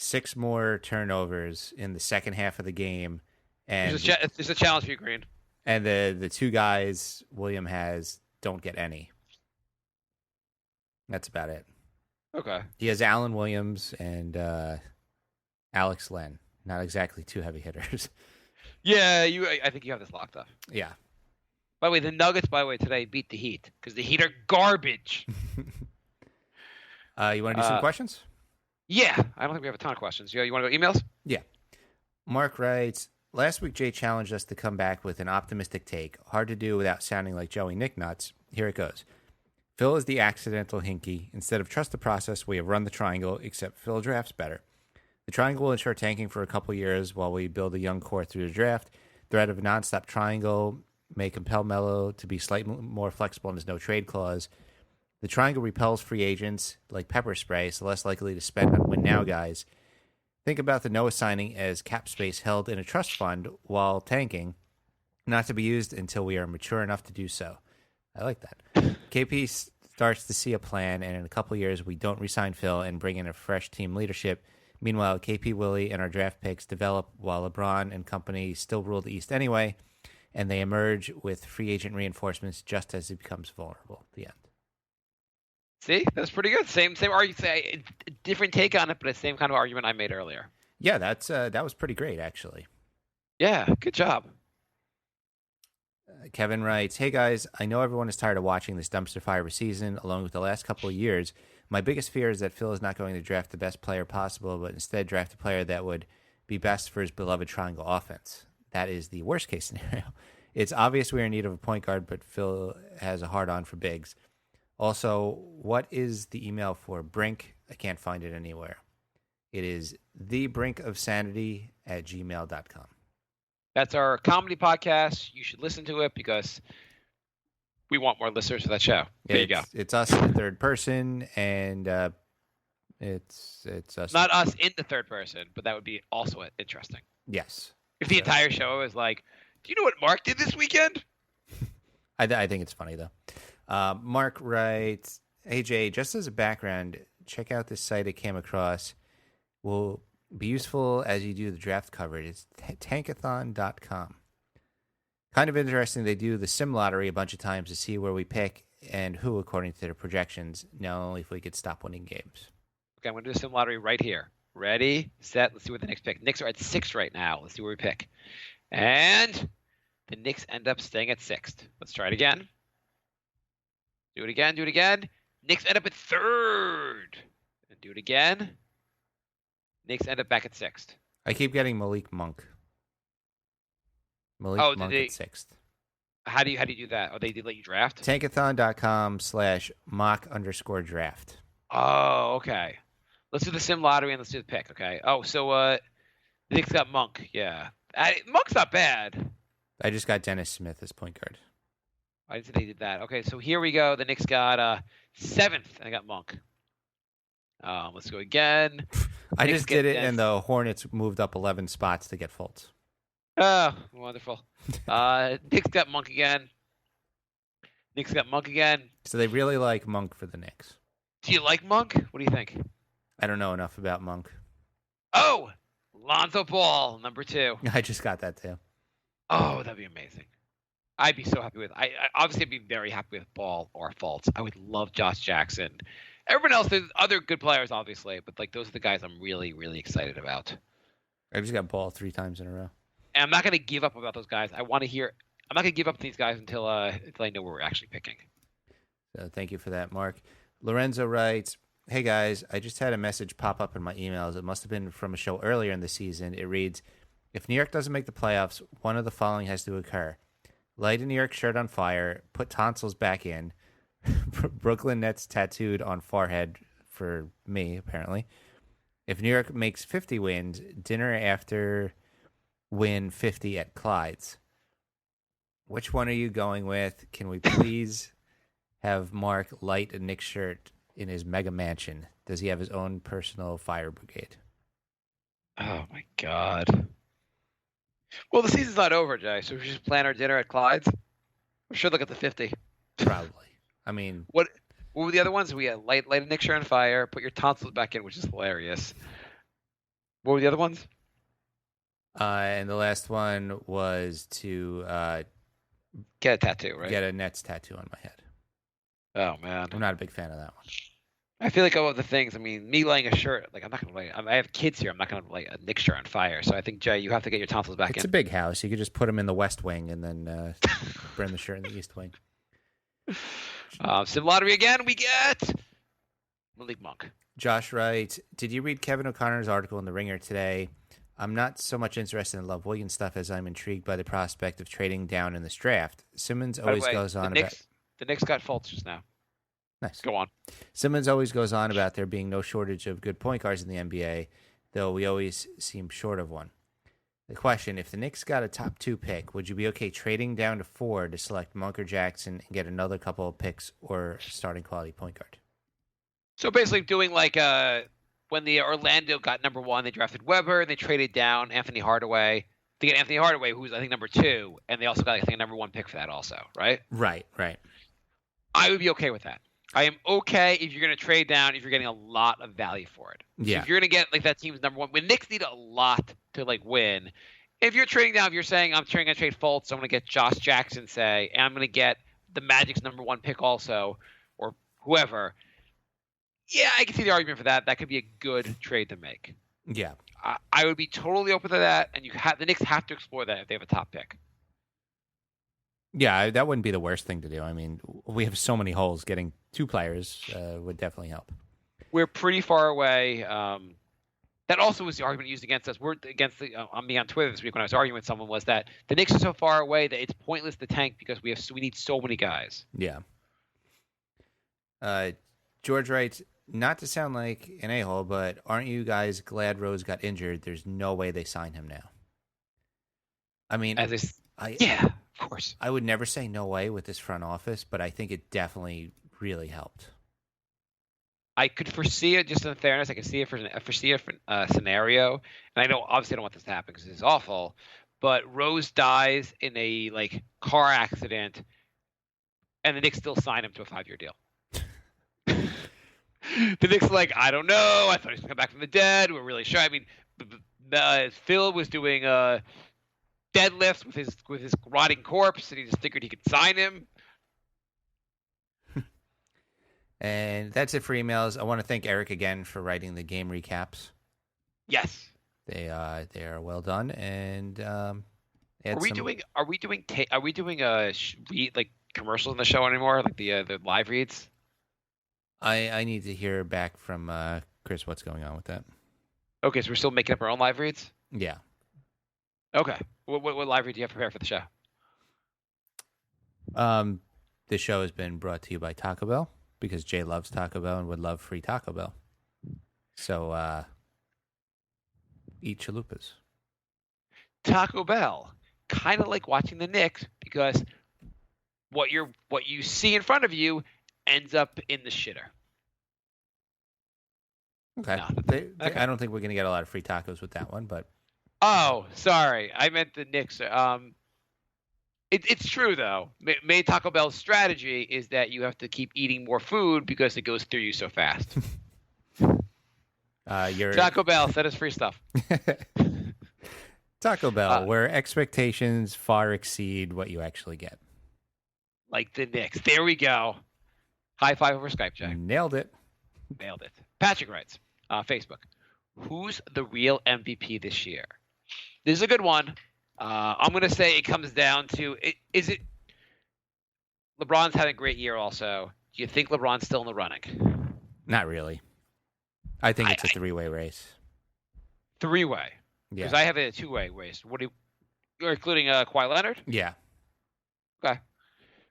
6 more turnovers in the second half of the game, and there's a challenge for you, Green. And the 2 guys William has don't get any. That's about it. Okay. He has Allen Williams and Alex Len. Not exactly two heavy hitters. Yeah, I think you have this locked up. Yeah. By the way, the Nuggets, today beat the Heat because the Heat are garbage. You want to do some questions? Yeah, I don't think we have a ton of questions. You want to go emails? Yeah. Mark writes, last week Jay challenged us to come back with an optimistic take. Hard to do without sounding like Joey Nicknuts. Here it goes. Phil is the accidental hinky. Instead of trust the process, we have run the triangle, except Phil drafts better. The triangle will ensure tanking for a couple years while we build a young core through the draft. Threat of a nonstop triangle may compel Melo to be slightly more flexible in his no-trade clause. The triangle repels free agents like pepper spray, so less likely to spend on win-now guys. Think about the Noah signing as cap space held in a trust fund while tanking, not to be used until we are mature enough to do so. I like that. KP starts to see a plan, and in a couple years, we don't re-sign Phil and bring in a fresh team leadership. Meanwhile, KP, Willie, and our draft picks develop while LeBron and company still rule the East anyway, and they emerge with free agent reinforcements just as it becomes vulnerable. The end. See, that's pretty good. Same argument. Different take on it, but the same kind of argument I made earlier. Yeah, that was pretty great, actually. Yeah, good job. Kevin writes, hey guys, I know everyone is tired of watching this dumpster fire season along with the last couple of years. My biggest fear is that Phil is not going to draft the best player possible, but instead draft a player that would be best for his beloved triangle offense. That is the worst case scenario. It's obvious we are in need of a point guard, but Phil has a hard-on for bigs. Also, what is the email for Brink? I can't find it anywhere. It is thebrinkofsanity@gmail.com. That's our comedy podcast. You should listen to it because we want more listeners for that show. There you go. It's us in the third person, and it's us. Not us in the third person, but that would be also interesting. Yes. If the entire show is like, do you know what Mark did this weekend? I think it's funny, though. Mark writes, hey, Jay, just as a background, check out this site I came across. Will be useful as you do the draft coverage. It's tankathon.com. Kind of interesting. They do the sim lottery a bunch of times to see where we pick and who according to their projections, not only if we could stop winning games. Okay, I'm going to do a sim lottery right here. Ready, set, let's see what the Knicks pick. Knicks are at 6 right now. Let's see where we pick. And the Knicks end up staying at 6th. Let's try it again. Do it again, do it again. Knicks end up at 3rd. And do it again. Knicks end up back at 6th. I keep getting Malik Monk. Monk at 6th. How do you do that? Oh, they did let you draft? Tankathon.com/mock_draft. Oh, okay. Let's do the sim lottery and let's do the pick, okay? Oh, so the Knicks got Monk, yeah. Monk's not bad. I just got Dennis Smith as point guard. I didn't think they did that. Okay, so here we go. The Knicks got 7th, and I got Monk. Let's go again. I just did it, and the Hornets moved up 11 spots to get Fultz. Oh, wonderful. Knicks got Monk again. Knicks got Monk again. So they really like Monk for the Knicks. Do you like Monk? What do you think? I don't know enough about Monk. Oh, Lonzo Ball, number 2. I just got that too. Oh, that'd be amazing. I'd be so happy with. I obviously I'd be very happy with Ball or Fultz. I would love Josh Jackson. Everyone else, there's other good players, obviously, but like those are the guys I'm really, really excited about. I just got Ball 3 times in a row. And I'm not going to give up about those guys. I want to hear. I'm not going to give up to these guys until I know where we're actually picking. So thank you for that, Mark. Lorenzo writes, hey guys, I just had a message pop up in my emails. It must have been from a show earlier in the season. It reads, if New York doesn't make the playoffs, one of the following has to occur. Light a New York shirt on fire, put tonsils back in, Brooklyn Nets tattooed on forehead for me, apparently. If New York makes 50 wins, dinner after win 50 at Clyde's. Which one are you going with? Can we please have Mark light a Knicks shirt in his mega mansion? Does he have his own personal fire brigade? Oh, my God. Well, the season's not over, Jay, so we should plan our dinner at Clyde's. We should look at the 50. Probably. I mean... What were the other ones? We had light a Knicks shirt on fire, put your tonsils back in, which is hilarious. What were the other ones? And the last one was to... get a tattoo, right? Get a Nets tattoo on my head. Oh, man. I'm not a big fan of that one. I feel like all of the things. I mean, me laying a shirt, like I'm not gonna lay. I have kids here. I'm not gonna lay a Knicks shirt on fire. So I think Jay, you have to get your tonsils back It's in. a big house. You could just put them in the West Wing and then burn the shirt in the East Wing. Sim lottery again. We get Malik Monk. Josh writes, did you read Kevin O'Connor's article in The Ringer today? I'm not so much interested in Love Williams stuff as I'm intrigued by the prospect of trading down in this draft. Simmons By the always way, goes on the about... Knicks, the Knicks got Fultz just now. Nice. Go on. Simmons always goes on about there being no shortage of good point guards in the NBA, though we always seem short of one. The question, if the Knicks got a top 2 pick, would you be okay trading down to 4 to select Monk or Jackson and get another couple of picks or starting quality point guard? So basically doing like when the Orlando got number 1, they drafted Weber and they traded down Anthony Hardaway to get Anthony Hardaway, who's I think number 2, and they also got I think a number 1 pick for that also, right? Right. I would be okay with that. I am okay if you're going to trade down if you're getting a lot of value for it. Yeah. So if you're going to get like that team's number 1, when Knicks need a lot to like win. If you're trading down, if you're saying I'm going to trade Fultz, I'm going to get Josh Jackson, say, and I'm going to get the Magic's number 1 pick also, or whoever. Yeah, I can see the argument for that. That could be a good trade to make. Yeah. I would be totally open to that, and the Knicks have to explore that if they have a top pick. Yeah, that wouldn't be the worst thing to do. I mean, we have so many holes. Getting 2 players would definitely help. We're pretty far away. That also was the argument used against us. We're against on me on Twitter this week when I was arguing with someone was that the Knicks are so far away that it's pointless to tank because we need so many guys. Yeah. George writes, not to sound like an a-hole, but aren't you guys glad Rose got injured? There's no way they sign him now. I mean, yeah, of course. I would never say no way with this front office, but I think it definitely really helped. I could foresee it, just in fairness. I could see it foresee a scenario, and I know obviously I don't want this to happen because it's awful. But Rose dies in a car accident, and the Knicks still sign him to a 5-year deal. The Knicks are like, I don't know. I thought he was going to come back from the dead. We're really sure. I mean, Phil was doing deadlifts with his rotting corpse, and he just figured he could sign him. And that's it for emails. I want to thank Eric again for writing the game recaps. Yes, they are well done. And are we doing commercials in the show anymore? Like the live reads? I need to hear back from Chris what's going on with that. Okay, so we're still making up our own live reads? Yeah. Okay. What live read do you have prepared for the show? The show has been brought to you by Taco Bell because Jay loves Taco Bell and would love free Taco Bell. So eat chalupas. Taco Bell, kind of like watching the Knicks because what you see in front of you ends up in the shitter. Okay. No. I don't think we're going to get a lot of free tacos with that one, but. Oh, sorry. I meant the Knicks. It's true, though. Taco Bell's strategy is that you have to keep eating more food because it goes through you so fast. Taco Bell, send us free stuff. Taco Bell, where expectations far exceed what you actually get. Like the Knicks. There we go. High five over Skype, Jack. Nailed it. Nailed it. Patrick writes, Facebook, who's the real MVP this year? This is a good one. I'm going to say it comes down to, is it LeBron's had a great year also. Do you think LeBron's still in the running? Not really. I think it's a 3-way race. 3-way? Yeah. Because I have a 2-way race. You're including Kawhi Leonard? Yeah. Okay.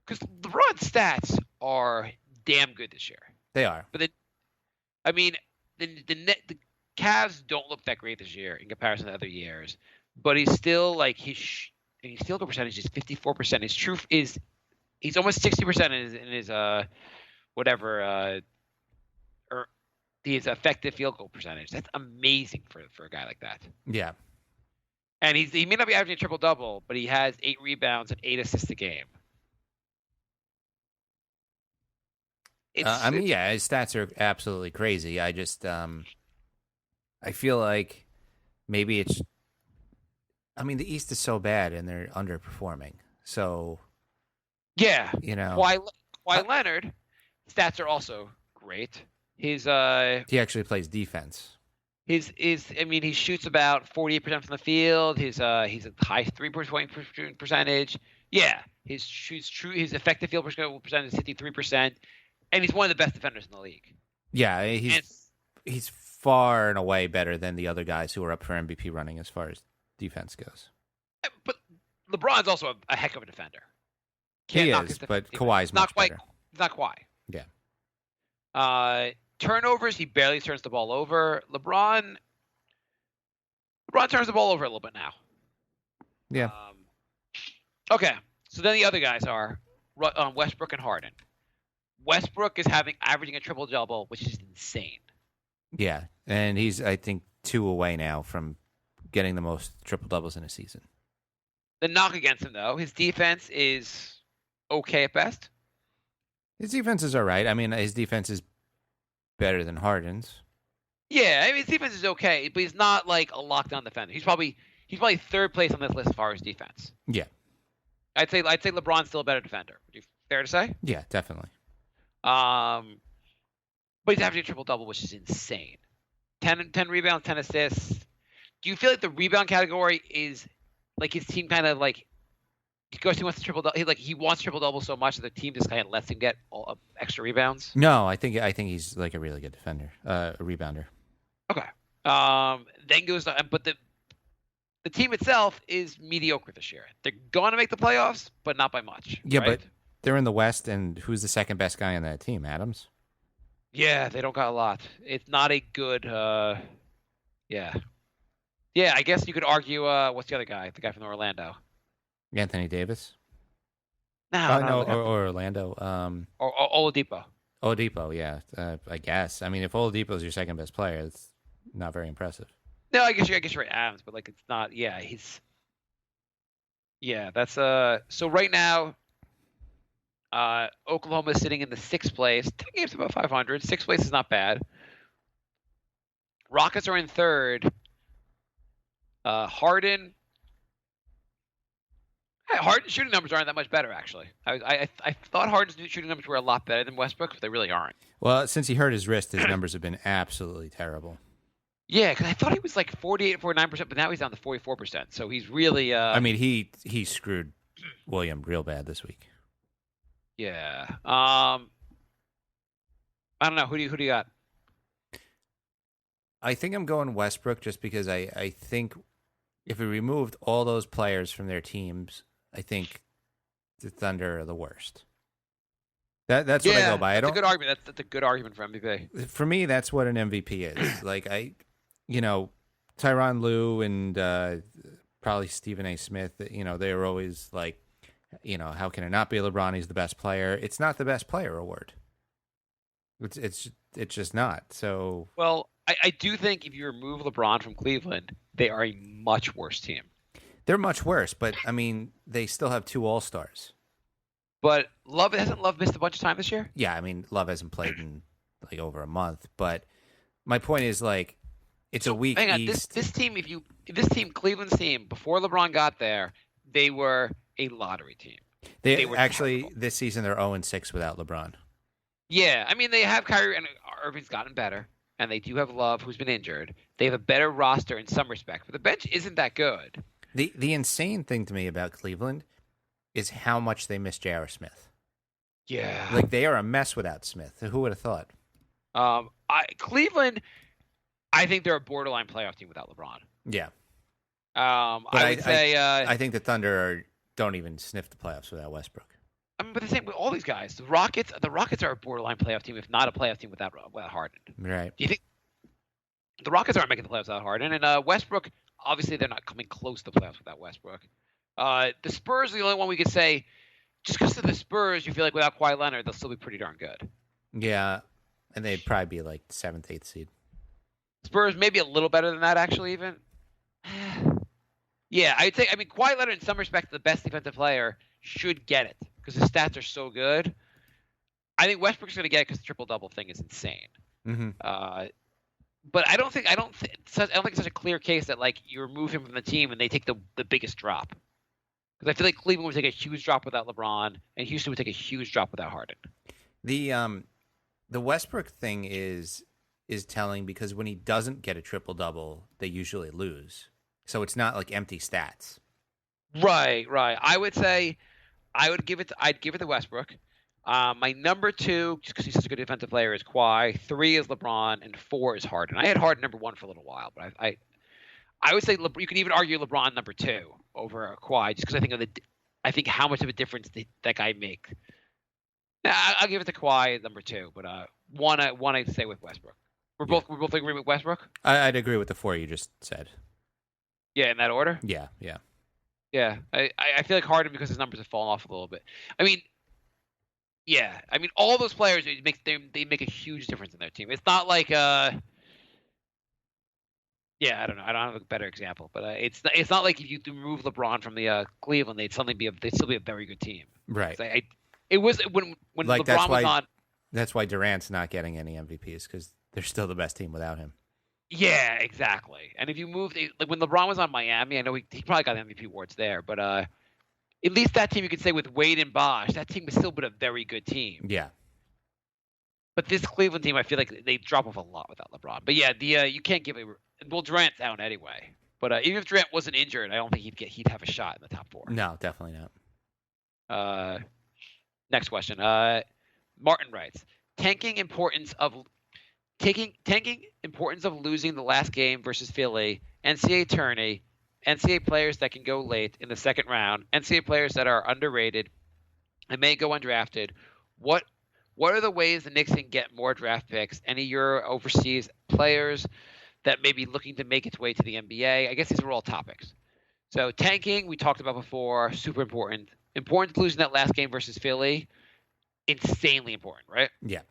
Because LeBron's stats are damn good this year. They are. But the Cavs don't look that great this year in comparison to other years. But he's still his field goal percentage is 54%. His truth is he's almost 60% in his his effective field goal percentage. That's amazing for a guy like that. Yeah. And he may not be averaging a triple double, but he has 8 rebounds and 8 assists a game. His stats are absolutely crazy. I just I feel like maybe it's. I mean, the East is so bad and they're underperforming. So, yeah, you know, Kawhi Leonard stats are also great. His He actually plays defense. I mean, he shoots about 48% from the field. He's a high 3-point percentage. Yeah, his effective field percentage is 53%, and he's one of the best defenders in the league. Yeah, he's far and away better than the other guys who are up for MVP running as far as defense goes. But LeBron's also a heck of a defender. He is, but Kawhi's much better. He's not Kawhi. Yeah. Turnovers, he barely turns the ball over. LeBron turns the ball over a little bit now. Yeah. Okay, so then the other guys are Westbrook and Harden. Westbrook is averaging a triple-double, which is insane. Yeah, and he's, I think, 2 away now from getting the most triple-doubles in a season. The knock against him, though, his defense is okay at best. His defense is all right. I mean, his defense is better than Harden's. Yeah, I mean, his defense is okay, but he's not like a lockdown defender. He's probably third place on this list as far as defense. Yeah. I'd say LeBron's still a better defender. Fair to say? Yeah, definitely. But he's averaging a triple-double, which is insane. 10 rebounds, 10 assists. Do you feel like the rebound category is like his team kind of like because he wants triple-double? He wants triple-double so much that the team just kind of lets him get extra rebounds? No, I think he's like a really good defender, a rebounder. Okay. Then goes but the team itself is mediocre this year. They're going to make the playoffs, but not by much. Yeah, right? but they're in the West, and who's the second best guy on that team? Adams? Yeah, they don't got a lot. It's not a good yeah. Yeah, I guess you could argue what's the other guy? The guy from Orlando. Anthony Davis? No, or Orlando. or Oladipo. Oladipo, yeah. I guess. I mean, if Oladipo's your second best player, it's not very impressive. No, I guess you're right, Adams, but like it's not. Yeah, that's So right now, Oklahoma is sitting in the 6th place. 10 games above 500. 6th place is not bad. Rockets are in 3rd. Harden's shooting numbers aren't that much better, actually. I thought Harden's shooting numbers were a lot better than Westbrook, but they really aren't. Well, since he hurt his wrist, his numbers have been absolutely terrible. Yeah, because I thought he was like 48, 49%, but now he's down to 44%. So he's really. I mean, he screwed William real bad this week. Yeah. I don't know. Who do you got? I think I'm going Westbrook just because I think if we removed all those players from their teams, I think the Thunder are the worst. That's what I go by. That's a good argument. That's a good argument for MVP. For me, that's what an MVP is. Like Tyronn Lue and probably Stephen A. Smith. They were always like, how can it not be LeBron? He's the best player. It's not the best player award. It's just not. So well, I do think if you remove LeBron from Cleveland, they are a much worse team. They're much worse, but I mean, they still have 2 All-Stars. But hasn't Love missed a bunch of time this year? Yeah, I mean, Love hasn't played in like over a month. But my point is like, it's a weak hang on, East. This team, Cleveland's team, before LeBron got there, they were a lottery team. They were actually terrible. This season they're 0-6 without LeBron. Yeah, I mean they have Kyrie and Irving's gotten better, and they do have Love who's been injured. They have a better roster in some respect, but the bench isn't that good. The insane thing to me about Cleveland is how much they miss J.R. Smith. Yeah, Like they are a mess without Smith. Who would have thought? Cleveland, I think they're a borderline playoff team without LeBron. Yeah. I would say I think the Thunder don't even sniff the playoffs without Westbrook. I mean, but the same with all these guys. The Rockets are a borderline playoff team, if not a playoff team without Harden. Right. Do you think the Rockets aren't making the playoffs without Harden? And Westbrook, obviously, they're not coming close to the playoffs without Westbrook. The Spurs are the only one we could say, just because of the Spurs, you feel like without Kawhi Leonard, they'll still be pretty darn good. Yeah, and they'd probably be like 7th, 8th seed. Spurs maybe a little better than that, actually, even. Yeah, I'd say. I mean, Kawhi Leonard, in some respects, the best defensive player, should get it because his stats are so good. I think Westbrook's going to get it because the triple-double thing is insane. Mm-hmm. But I don't think it's such a clear case that like you remove him from the team and they take the biggest drop. Because I feel like Cleveland would take a huge drop without LeBron, and Houston would take a huge drop without Harden. The Westbrook thing is telling because when he doesn't get a triple double, they usually lose. So it's not like empty stats. Right. I would say I'd give it to Westbrook. My number 2, just because he's such a good defensive player, is Kawhi. 3 is LeBron, and 4 is Harden. I had Harden number 1 for a little while, but I would say you could even argue LeBron number 2 over Kawhi, just because I think how much of a difference that guy makes. I'll give it to Kawhi number 2, but one I'd say with Westbrook. We both agree with Westbrook. I'd agree with the 4 you just said. Yeah, in that order. Yeah. Yeah, I feel like Harden, because his numbers have fallen off a little bit. I mean, yeah, all those players they make a huge difference in their team. It's not like yeah, I don't know. I don't have a better example, but it's not like if you remove LeBron from the Cleveland, they'd still be a very good team. Right. It was when like LeBron was on. That's why Durant's not getting any MVPs, because they're still the best team without him. Yeah, exactly. And if you moved, like when LeBron was on Miami, I know he probably got MVP awards there, but at least that team, you could say with Wade and Bosh, that team was still been a very good team. Yeah. But this Cleveland team, I feel like they drop off a lot without LeBron. But yeah, you can't give Durant's out anyway. But even if Durant wasn't injured, I don't think he'd have a shot in the top 4. No, definitely not. Next question. Martin writes, tanking importance of losing the last game versus Philly, NCAA tourney, NCAA players that can go late in the second round, NCAA players that are underrated and may go undrafted. What are the ways the Knicks can get more draft picks? Any of your overseas players that may be looking to make its way to the NBA? I guess these are all topics. So tanking, we talked about before, super important. Important to losing that last game versus Philly, insanely important, right? Yeah.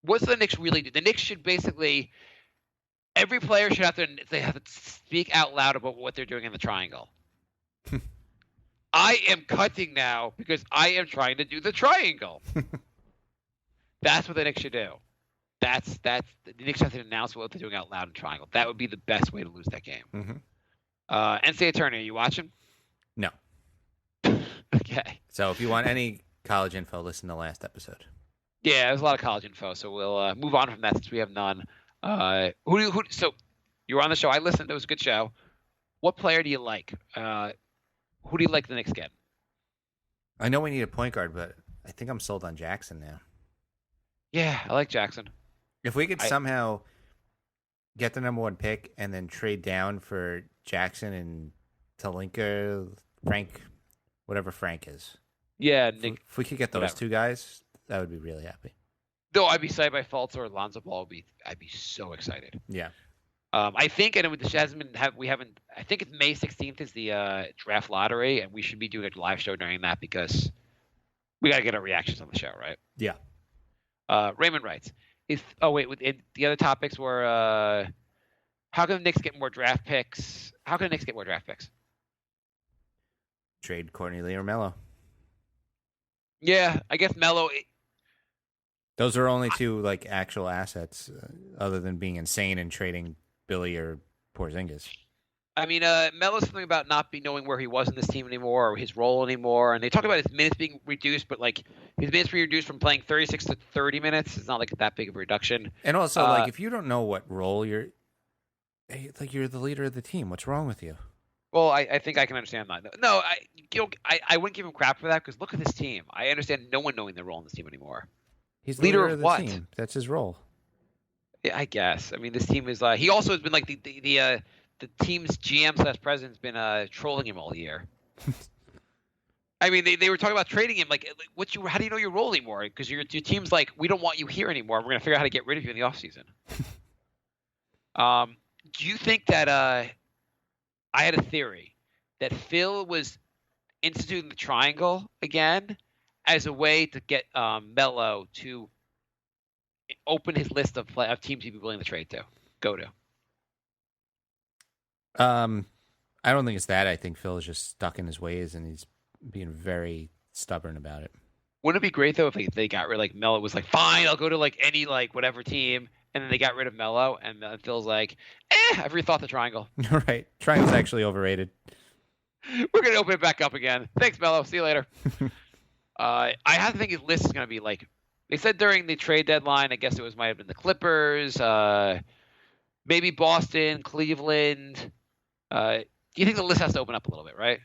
What's the Knicks really do? The Knicks should basically – every player should have to speak out loud about what they're doing in the triangle. I am cutting now because I am trying to do the triangle. That's what the Knicks should do. The Knicks have to announce what they're doing out loud in triangle. That would be the best way to lose that game. Mm-hmm. NCAA tourney, are you watching? No. Okay. So if you want any college info, listen to the last episode. Yeah, there's a lot of college info, so we'll move on from that since we have none. So you were on the show. I listened. It was a good show. What player do you like? Who do you like the Knicks get? I know we need a point guard, but I think I'm sold on Jackson now. Yeah, I like Jackson. If we could somehow get the number 1 pick and then trade down for Jackson and Talinka, Frank, whatever Frank is. Yeah, Nick, if we could get those 2 guys, I would be really happy. Though I'd be excited by Fultz or Alonzo Ball. I'd be so excited. Yeah. I think, and this hasn't been. I think it's May 16th is the draft lottery, and we should be doing a live show during that because we got to get our reactions on the show, right? Yeah. Raymond writes, the other topics were how can the Knicks get more draft picks? How can the Knicks get more draft picks? Trade Courtney Lee or Melo. Yeah, I guess Melo. Those are only 2 like actual assets, other than being insane and trading Billy or Porzingis. I mean, Melo's something about not knowing where he was in this team anymore or his role anymore. And they talk about his minutes being reduced, but like his minutes being reduced from playing 36 to 30 minutes. It's not like that big of a reduction. And also, like, if you don't know what role you're the leader of the team, what's wrong with you? Well, I think I can understand that. No, I wouldn't give him crap for that because look at this team. I understand no one knowing their role in this team anymore. He's leader of the what? Team. That's his role. Yeah, I guess. I mean, this team is. He also has been like the team's GM/president's been trolling him all year. I mean, they were talking about trading him. Like, how do you know your role anymore? Because your team's like, we don't want you here anymore. We're gonna figure out how to get rid of you in the offseason. Do you think that? I had a theory that Phil was instituting the triangle again as a way to get Melo to open his list of teams he'd be willing to go to. I don't think it's that. I think Phil is just stuck in his ways and he's being very stubborn about it. Wouldn't it be great though if they got rid of like Melo was like, fine, I'll go to like any like whatever team, and then they got rid of Melo and Phil's like, I've rethought the triangle. Right, triangle's actually overrated. We're gonna open it back up again. Thanks, Melo. See you later. I have to think his list is gonna be like They said during the trade deadline, I guess might have been the Clippers, maybe Boston, Cleveland. Do you think the list has to open up a little bit, right?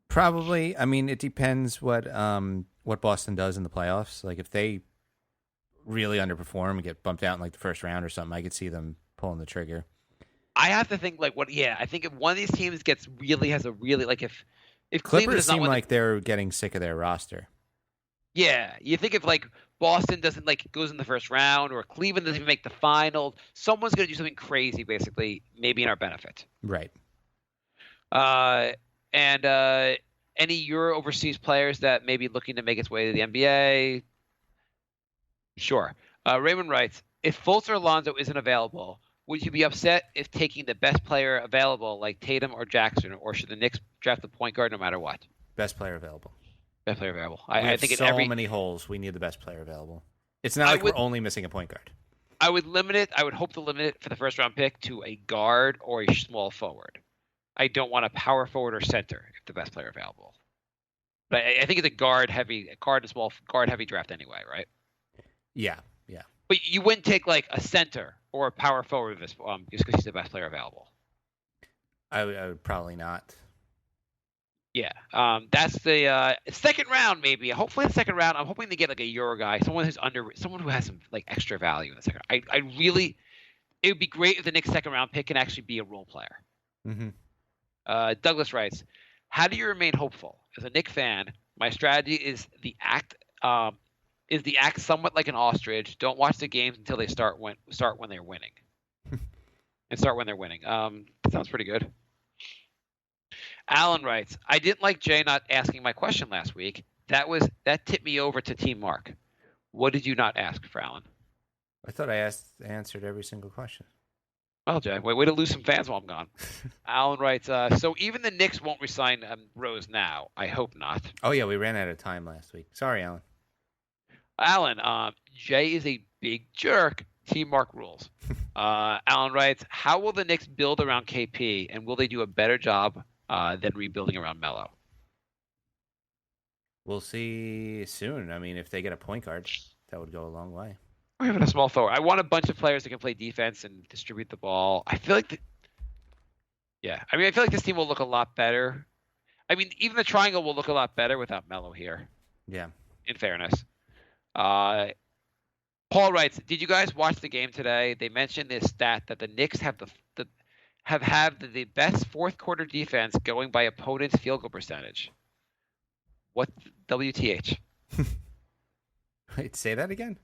Probably. I mean, it depends what Boston does in the playoffs. Like if they really underperform and get bumped out in like the first round or something, I could see them pulling the trigger. I have to think like what? Yeah, I think if one of these teams has a really like if Cleveland Clippers is not seem one like they're getting sick of their roster. yeah, you think if like Boston doesn't like goes in the first round or Cleveland doesn't even make the final, someone's going to do something crazy, basically, maybe in our benefit. Right. And any Euro overseas players that may be looking to make its way to the NBA? Sure. Raymond writes, if Fultz or Alonzo isn't available, would you be upset if taking the best player available, like Tatum or Jackson, or should the Knicks draft the point guard no matter what? Best player available. Best player available. I think so many holes. We need the best player available. It's not like we're only missing a point guard. I would limit it. I would hope to limit it for the first round pick to a guard or a small forward. I don't want a power forward or center if the best player available. But I think it's a guard heavy draft anyway, right? Yeah. But you wouldn't take like a center or a power forward just because he's the best player available. I would probably not. Yeah, that's the second round maybe. Hopefully the second round. I'm hoping to get like a Euro guy, someone who has some like extra value in the second. It would be great if the Knicks second round pick can actually be a role player. Mm-hmm. Douglas writes, how do you remain hopeful? As a Knicks fan, my strategy is the act somewhat like an ostrich. Don't watch the games until they start when they're winning. And start when they're winning. That sounds pretty good. Alan writes, I didn't like Jay not asking my question last week. That tipped me over to Team Mark. What did you not ask for, Alan? I thought I answered every single question. Well, Jay, way to lose some fans while I'm gone. Alan writes, so even the Knicks won't resign Rose now. I hope not. Oh, yeah, we ran out of time last week. Sorry, Alan. Alan, Jay is a big jerk. Team Mark rules. Alan writes, how will the Knicks build around KP, and will they do a better job than rebuilding around Melo? We'll see soon. I mean, if they get a point guard, that would go a long way. Or even a small forward. I want a bunch of players that can play defense and distribute the ball. I feel like this team will look a lot better. I mean, even the triangle will look a lot better without Melo here. Yeah. In fairness. Paul writes, did you guys watch the game today? They mentioned this stat that the Knicks have the best fourth quarter defense going by opponent's field goal percentage. What WTH? Wait, say that again?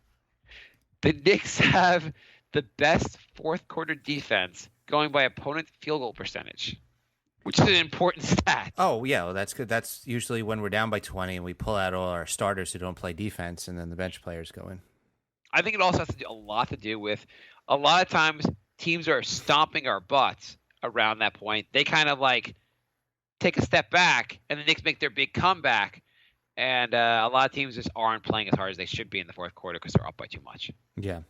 The Knicks have the best fourth quarter defense going by opponent's field goal percentage, which is an important stat. Oh, yeah, well, that's good. That's usually when we're down by 20 and we pull out all our starters who don't play defense and then the bench players go in. I think it also has a lot to do with a lot of times teams are stomping our butts around that point. They kind of like take a step back and the Knicks make their big comeback. And a lot of teams just aren't playing as hard as they should be in the fourth quarter because they're up by too much. Yeah.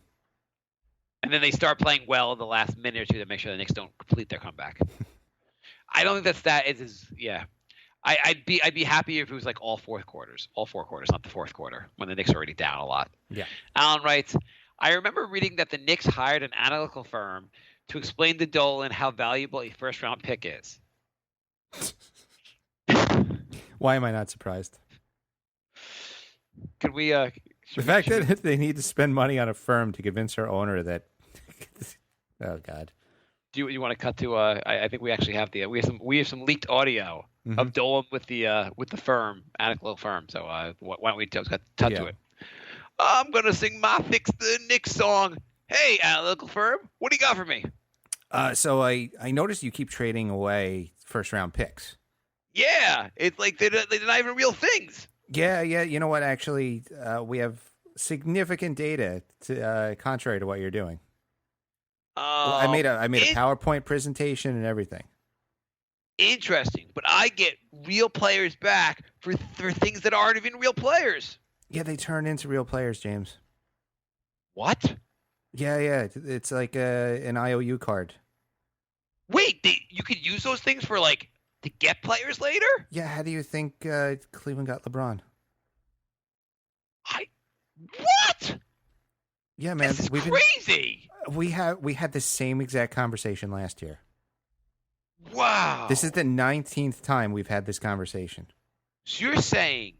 And then they start playing well in the last minute or two to make sure the Knicks don't complete their comeback. I don't think that stat is yeah. I'd be happy if it was like all four quarters, not the fourth quarter when the Knicks are already down a lot. Yeah. Alan writes, I remember reading that the Knicks hired an analytical firm to explain to Dolan how valuable a first round pick is. Why am I not surprised? Could we the fact that they need to spend money on a firm to convince our owner that oh god. Do you want to cut to I think we actually have we have some leaked audio of Dolan with the firm, analytical firm. So why don't we just cut to it? I'm gonna sing my Fix the Knicks song. Hey, analytical firm, what do you got for me? So I noticed you keep trading away first round picks. Yeah, it's like they're not even real things. Yeah. You know what? Actually, we have significant data to contrary to what you're doing. I made a PowerPoint presentation and everything. Interesting, but I get real players back for things that aren't even real players. Yeah, they turn into real players, James. What? Yeah. It's like an IOU card. Wait, you could use those things for like to get players later? Yeah, how do you think Cleveland got LeBron? What? Yeah, man. This is crazy. We had the same exact conversation last year. Wow. This is the 19th time we've had this conversation. So you're saying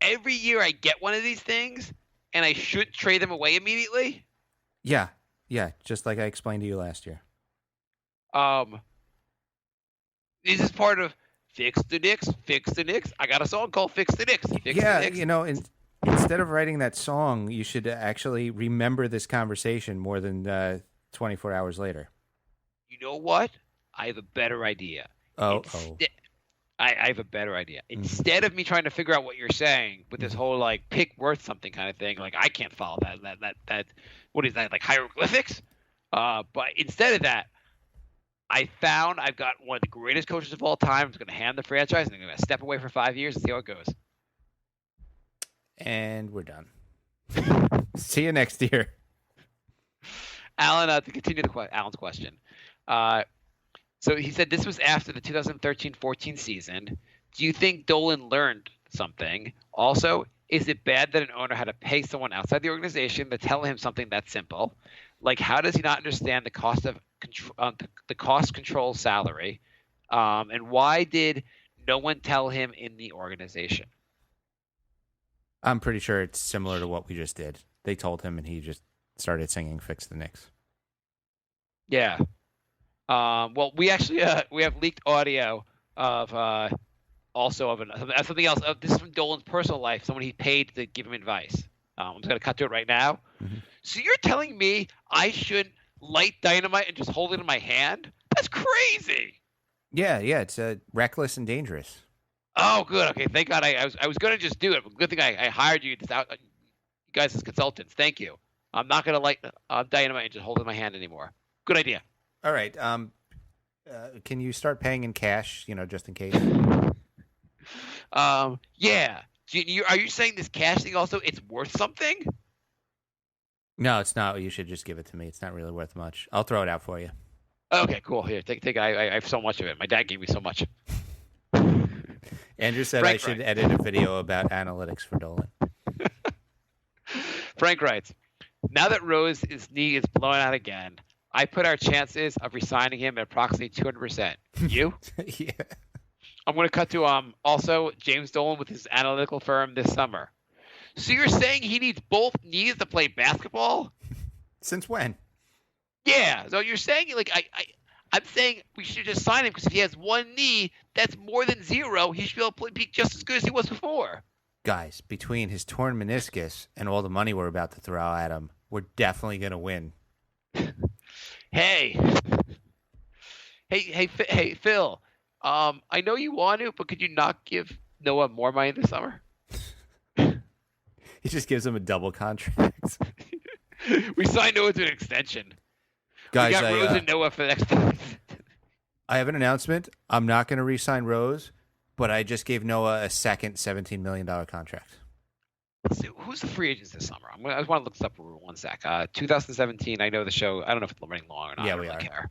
every year I get one of these things and I should trade them away immediately? Yeah, just like I explained to you last year. This is part of Fix the Knicks, Fix the Knicks. I got a song called Fix the Knicks. Fix the Knicks. Instead of writing that song, you should actually remember this conversation more than 24 hours later. You know what? I have a better idea. I have a better idea. Instead of me trying to figure out what you're saying with this whole like pick worth something kind of thing, like I can't follow that what is that, like hieroglyphics? But instead of that, I've got one of the greatest coaches of all time. I'm going to hand the franchise and I'm going to step away for 5 years and see how it goes. And we're done. See you next year. Alan, to continue Alan's question. So he said this was after the 2013-14 season. Do you think Dolan learned something? Also, is it bad that an owner had to pay someone outside the organization to tell him something that simple? Like, how does he not understand the cost of the cost control salary? And why did no one tell him in the organization? I'm pretty sure it's similar to what we just did. They told him, and he just started singing "Fix the Knicks." Yeah. Well, we actually we have leaked audio of also of something else. This is from Dolan's personal life. Someone he paid to give him advice. I'm just gonna cut to it right now. Mm-hmm. So you're telling me I should light dynamite and just hold it in my hand? That's crazy. Yeah, it's reckless and dangerous. Oh, good. Okay, thank God. I was gonna just do it. But good thing I hired you you guys as consultants. Thank you. I'm not gonna light dynamite and just hold it in my hand anymore. Good idea. All right. Can you start paying in cash? Just in case. Yeah. Are you saying this cash thing also it's worth something? No, it's not. You should just give it to me. It's not really worth much. I'll throw it out for you. Okay, cool. Here, take it. I have so much of it. My dad gave me so much. Andrew said I should edit a video about analytics for Dolan. Frank writes, now that Rose's knee is blowing out again, I put our chances of re-signing him at approximately 200%. You? Yeah. I'm going to cut to also James Dolan with his analytical firm this summer. So you're saying he needs both knees to play basketball? Since when? Yeah. So you're saying I'm saying we should just sign him because if he has one knee, that's more than zero. He should be able to be just as good as he was before. Guys, between his torn meniscus and all the money we're about to throw at him, we're definitely going to win. Hey, Phil. I know you want to, but could you not give Noah more money this summer? He just gives him a double contract. We signed Noah to an extension. Guys, we got Rose and Noah for the next time. I have an announcement. I'm not going to re-sign Rose, but I just gave Noah a second $17 million contract. Let's see, who's the free agents this summer? I just want to look this up for 1 sec. 2017, I know the show. I don't know if it's running long or not. Yeah, I don't we really are. care.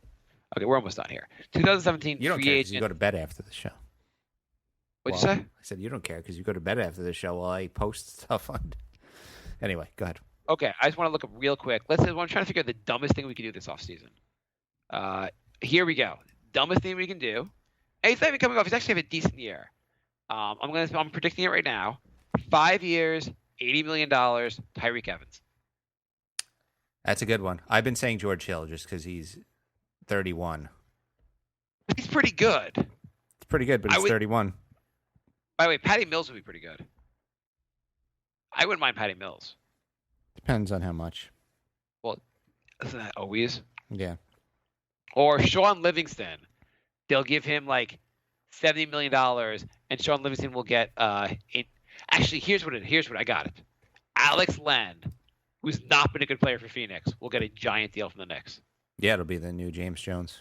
Okay, we're almost done here. 2017 you don't free care agent. You go to bed after the show. What'd you say? I said you don't care because you go to bed after the show while I post stuff on. Anyway, go ahead. Okay, I just want to look up real quick. I'm trying to figure out the dumbest thing we can do this offseason. Here we go. Dumbest thing we can do. Hey, he's not even coming off. He's actually having a decent year. I'm predicting it right now. 5 years, $80 million, Tyreek Evans. That's a good one. I've been saying George Hill just because he's 31. He's pretty good. It's pretty good, but he's 31. By the way, Patty Mills would be pretty good. I wouldn't mind Patty Mills. Depends on how much. Well, isn't that always? Yeah. Or Sean Livingston. They'll give him like $70 million, and Sean Livingston will get Actually, here's what I got it. Alex Len, who's not been a good player for Phoenix, will get a giant deal from the Knicks. Yeah, it'll be the new James Jones.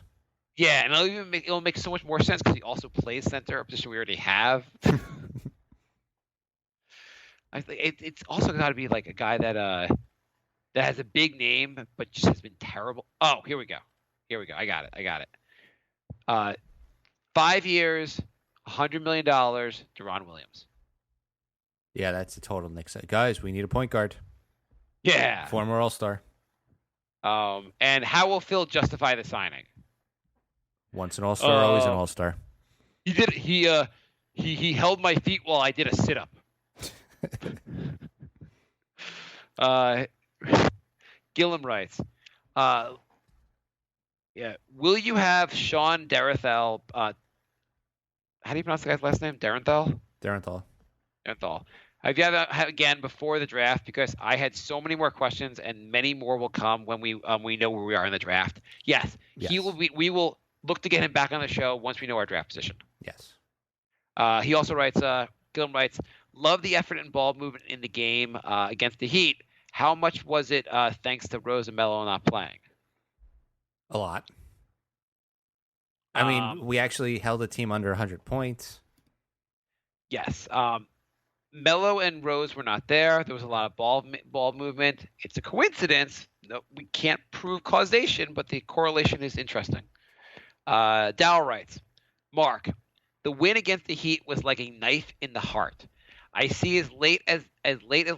Yeah, and it'll make so much more sense because he also plays center, a position we already have. I think it's also got to be like a guy that has a big name but just has been terrible. Oh, here we go. I got it. 5 years, $100 million, Deron Williams. Yeah, that's the total Knicks. Guys, we need a point guard. Yeah. Former All-Star. And how will Phil justify the signing? Once an All-Star, always an Um, All-Star. He did. He held my feet while I did a sit-up. Gillum writes, yeah. Will you have Sean Darethel? How do you pronounce the guy's last name? Darenthal. Darenthal. Darenthal. Have you had again before the draft? Because I had so many more questions, and many more will come when we know where we are in the draft. Yes, Yes. he will be. We will look to get him back on the show once we know our draft position. Yes. He also writes, Gillum writes, love the effort and ball movement in the game against the Heat. How much was it thanks to Rose and Melo not playing? A lot. I mean, we actually held a team under 100 points. Yes. Melo and Rose were not there. There was a lot of ball movement. It's a coincidence. No, we can't prove causation, but the correlation is interesting. Dow writes, Mark, the win against the Heat was like a knife in the heart. I see as late as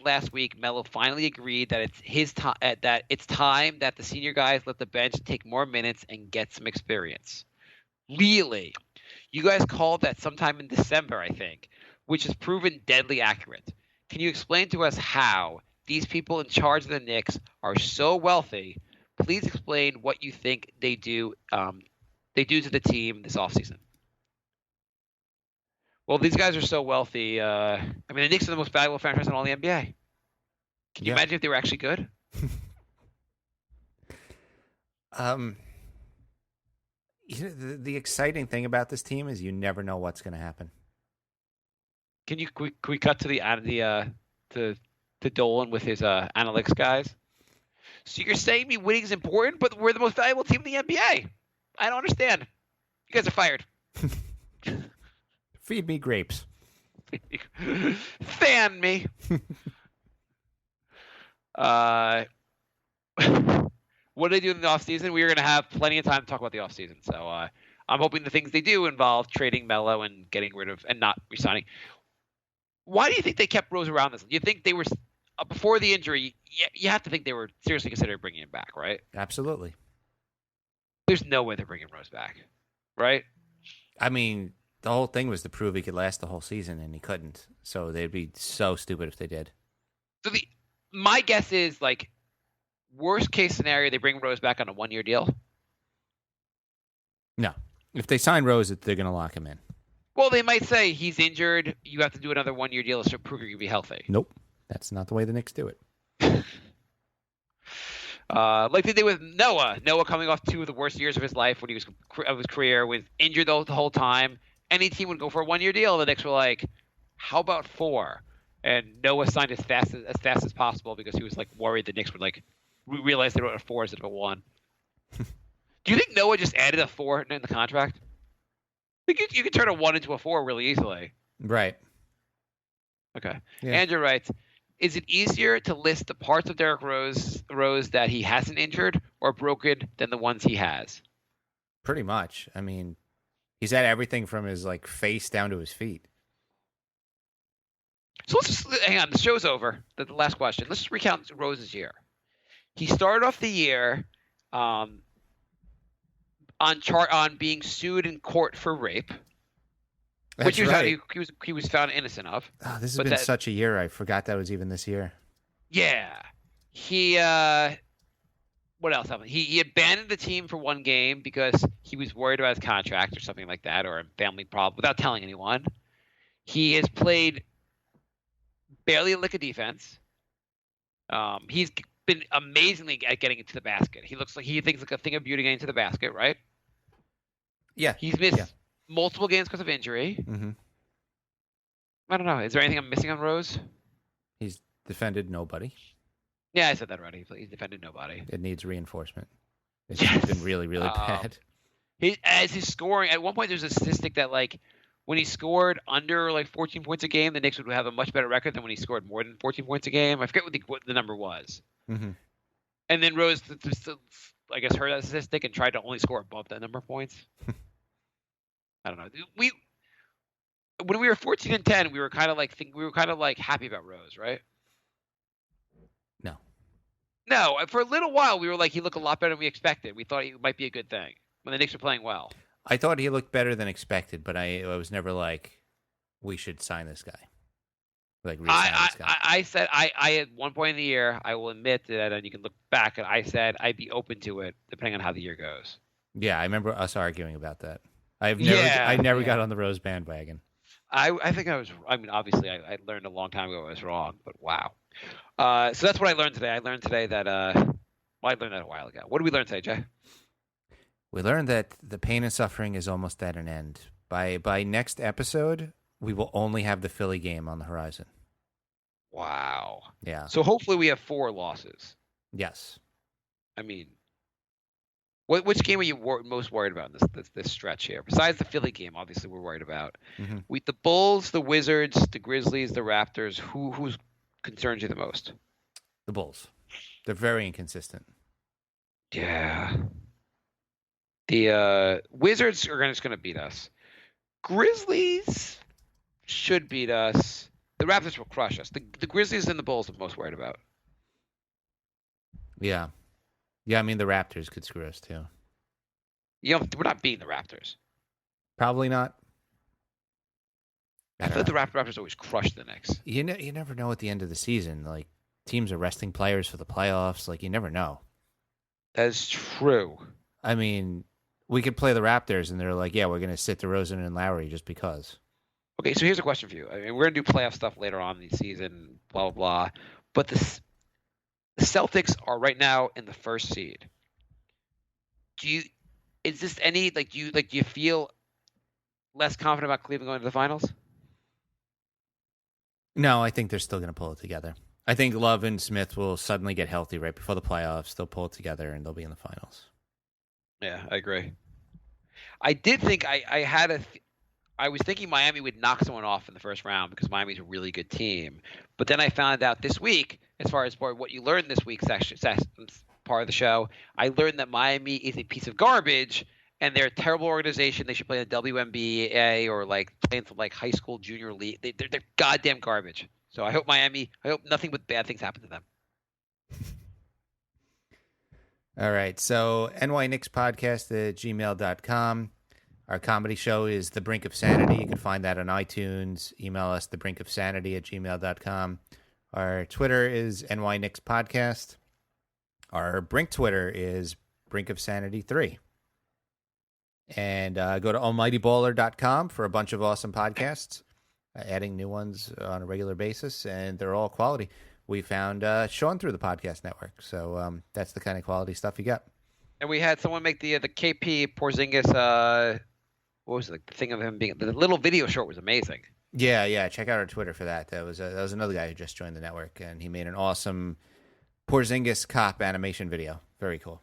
last week, Melo finally agreed that it's his time. That it's time that the senior guys let the bench take more minutes and get some experience. Really, you guys called that sometime in December, I think, which has proven deadly accurate. Can you explain to us how these people in charge of the Knicks are so wealthy? Please explain what you think they do. They do to the team this offseason. Well, these guys are so wealthy. I mean, the Knicks are the most valuable franchise in all the NBA. Can you imagine if they were actually good? The exciting thing about this team is you never know what's going to happen. Can we cut to the Dolan with his analytics guys? So you're saying me winning is important, but we're the most valuable team in the NBA? I don't understand. You guys are fired. Feed me grapes. Fan me. What do they do in the offseason? We are going to have plenty of time to talk about the offseason. So I'm hoping the things they do involve trading Melo and getting rid of and not resigning. Why do you think they kept Rose around this? You think they were before the injury? You have to think they were seriously considering bringing him back, right? Absolutely. There's no way they're bringing Rose back, right? I mean, the whole thing was to prove he could last the whole season, and he couldn't. So they'd be so stupid if they did. So my guess is, like, worst case scenario, they bring Rose back on a 1-year deal. No. If they sign Rose, they're going to lock him in. Well, they might say he's injured. You have to do another 1-year deal to prove you're going to be healthy. Nope. That's not the way the Knicks do it. Like they did with Noah. Noah coming off 2 of the worst years of his life when he was of his career, was injured the whole time. Any team would go for a 1-year deal. The Knicks were like, "How about 4?" And Noah signed as fast as possible because he was like worried the Knicks would like realize they wrote a 4 instead of a 1. Do you think Noah just added a 4 in the contract? I think you could turn a 1 into a 4 really easily. Right. Okay. Yeah. Andrew writes, is it easier to list the parts of Derrick Rose that he hasn't injured or broken than the ones he has? Pretty much. I mean, he's had everything from his like face down to his feet. So let's just hang on. The show's over. The last question. Let's just recount Rose's year. He started off the year on being sued in court for rape. That's which right. he was found innocent of. Oh, this has been such a year. I forgot that was even this year. Yeah. He what else happened? He abandoned the team for 1 game because he was worried about his contract or something like that, or a family problem, without telling anyone. He has played barely a lick of defense. He's been amazingly at getting into the basket. He thinks like a thing of beauty getting into the basket, right? Yeah. He's missed multiple games because of injury. Mm-hmm. I don't know. Is there anything I'm missing on Rose? He's defended nobody. Yeah, I said that already. He's defended nobody. It needs reinforcement. It's Yes. been really, really bad. As his scoring, at one point there's a statistic that like when he scored under like 14 points a game, the Knicks would have a much better record than when he scored more than 14 points a game. I forget what the number was. Mm-hmm. And then Rose, I guess, heard that statistic and tried to only score above that number of points. I don't know. When we were 14-10, we were kind of like happy about Rose, right? No. No, for a little while we were like he looked a lot better than we expected. We thought he might be a good thing when the Knicks were playing well. I thought he looked better than expected, but I was never like, we should sign this guy. Like, re-sign this guy. I said I at one point in the year, I will admit that, and you can look back, and I said I'd be open to it depending on how the year goes. Yeah, I remember us arguing about that. I Yeah, never yeah. got on the Rose bandwagon. I think I was. I mean, obviously, I learned a long time ago I was wrong, but wow. So that's what I learned today. I learned today that. Well, I learned that a while ago. What did we learn today, Jay? We learned that the pain and suffering is almost at an end. By next episode, we will only have the Philly game on the horizon. Wow. Yeah. So hopefully we have 4 losses. Yes. I mean, which game are you most worried about in this stretch here? Besides the Philly game, obviously we're worried about. Mm-hmm. The Bulls, the Wizards, the Grizzlies, the Raptors. Who's concerns you the most? The Bulls. They're very inconsistent. Yeah. The Wizards are just going to beat us. Grizzlies should beat us. The Raptors will crush us. The Grizzlies and the Bulls I'm most worried about. Yeah. Yeah, I mean, the Raptors could screw us, too. You know, we're not beating the Raptors. Probably not. I thought the Raptors always crush the Knicks. You never know at the end of the season. Like, teams are resting players for the playoffs. Like, you never know. That's true. I mean, we could play the Raptors, and they're like, yeah, we're going to sit DeRozan and Lowry just because. Okay, so here's a question for you. I mean, we're going to do playoff stuff later on in the season, blah, blah, blah. But the Celtics are right now in the first seed. Do you feel less confident about Cleveland going to the finals? No, I think they're still going to pull it together. I think Love and Smith will suddenly get healthy right before the playoffs. They'll pull it together, and they'll be in the finals. Yeah, I agree. I did think I was thinking Miami would knock someone off in the first round because Miami's a really good team. But then I found out this week, as far as what you learned this week's part of the show, I learned that Miami is a piece of garbage and they're a terrible organization. They should play in the WNBA or like playing some like high school junior league. They're goddamn garbage. So I hope nothing but bad things happen to them. All right. So nyknickspodcast@gmail.com. Our comedy show is The Brink of Sanity. You can find that on iTunes. Email us, thebrinkofsanity@gmail.com. Our Twitter is nyknickspodcast. Our Brink Twitter is brinkofsanity3. And go to almightyballer.com for a bunch of awesome podcasts, adding new ones on a regular basis, and they're all quality. We found Sean through the podcast network, so that's the kind of quality stuff you get. And we had someone make the KP Porzingis, what was it, the thing of him being, the little video short was amazing. Yeah. Check out our Twitter for that. That was another guy who just joined the network, and he made an awesome Porzingis cop animation video. Very cool.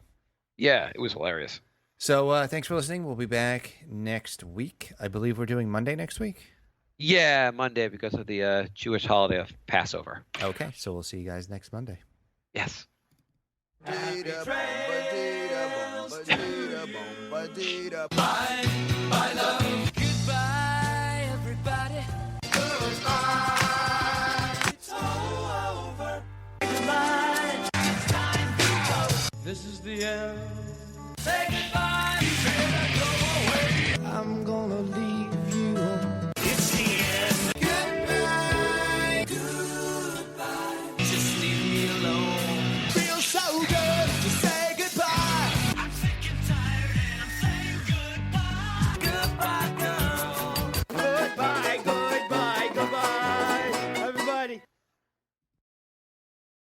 Yeah, it was hilarious. So thanks for listening. We'll be back next week. I believe we're doing Monday next week. Yeah, Monday because of the Jewish holiday of Passover. Okay, so we'll see you guys next Monday. Yes. My love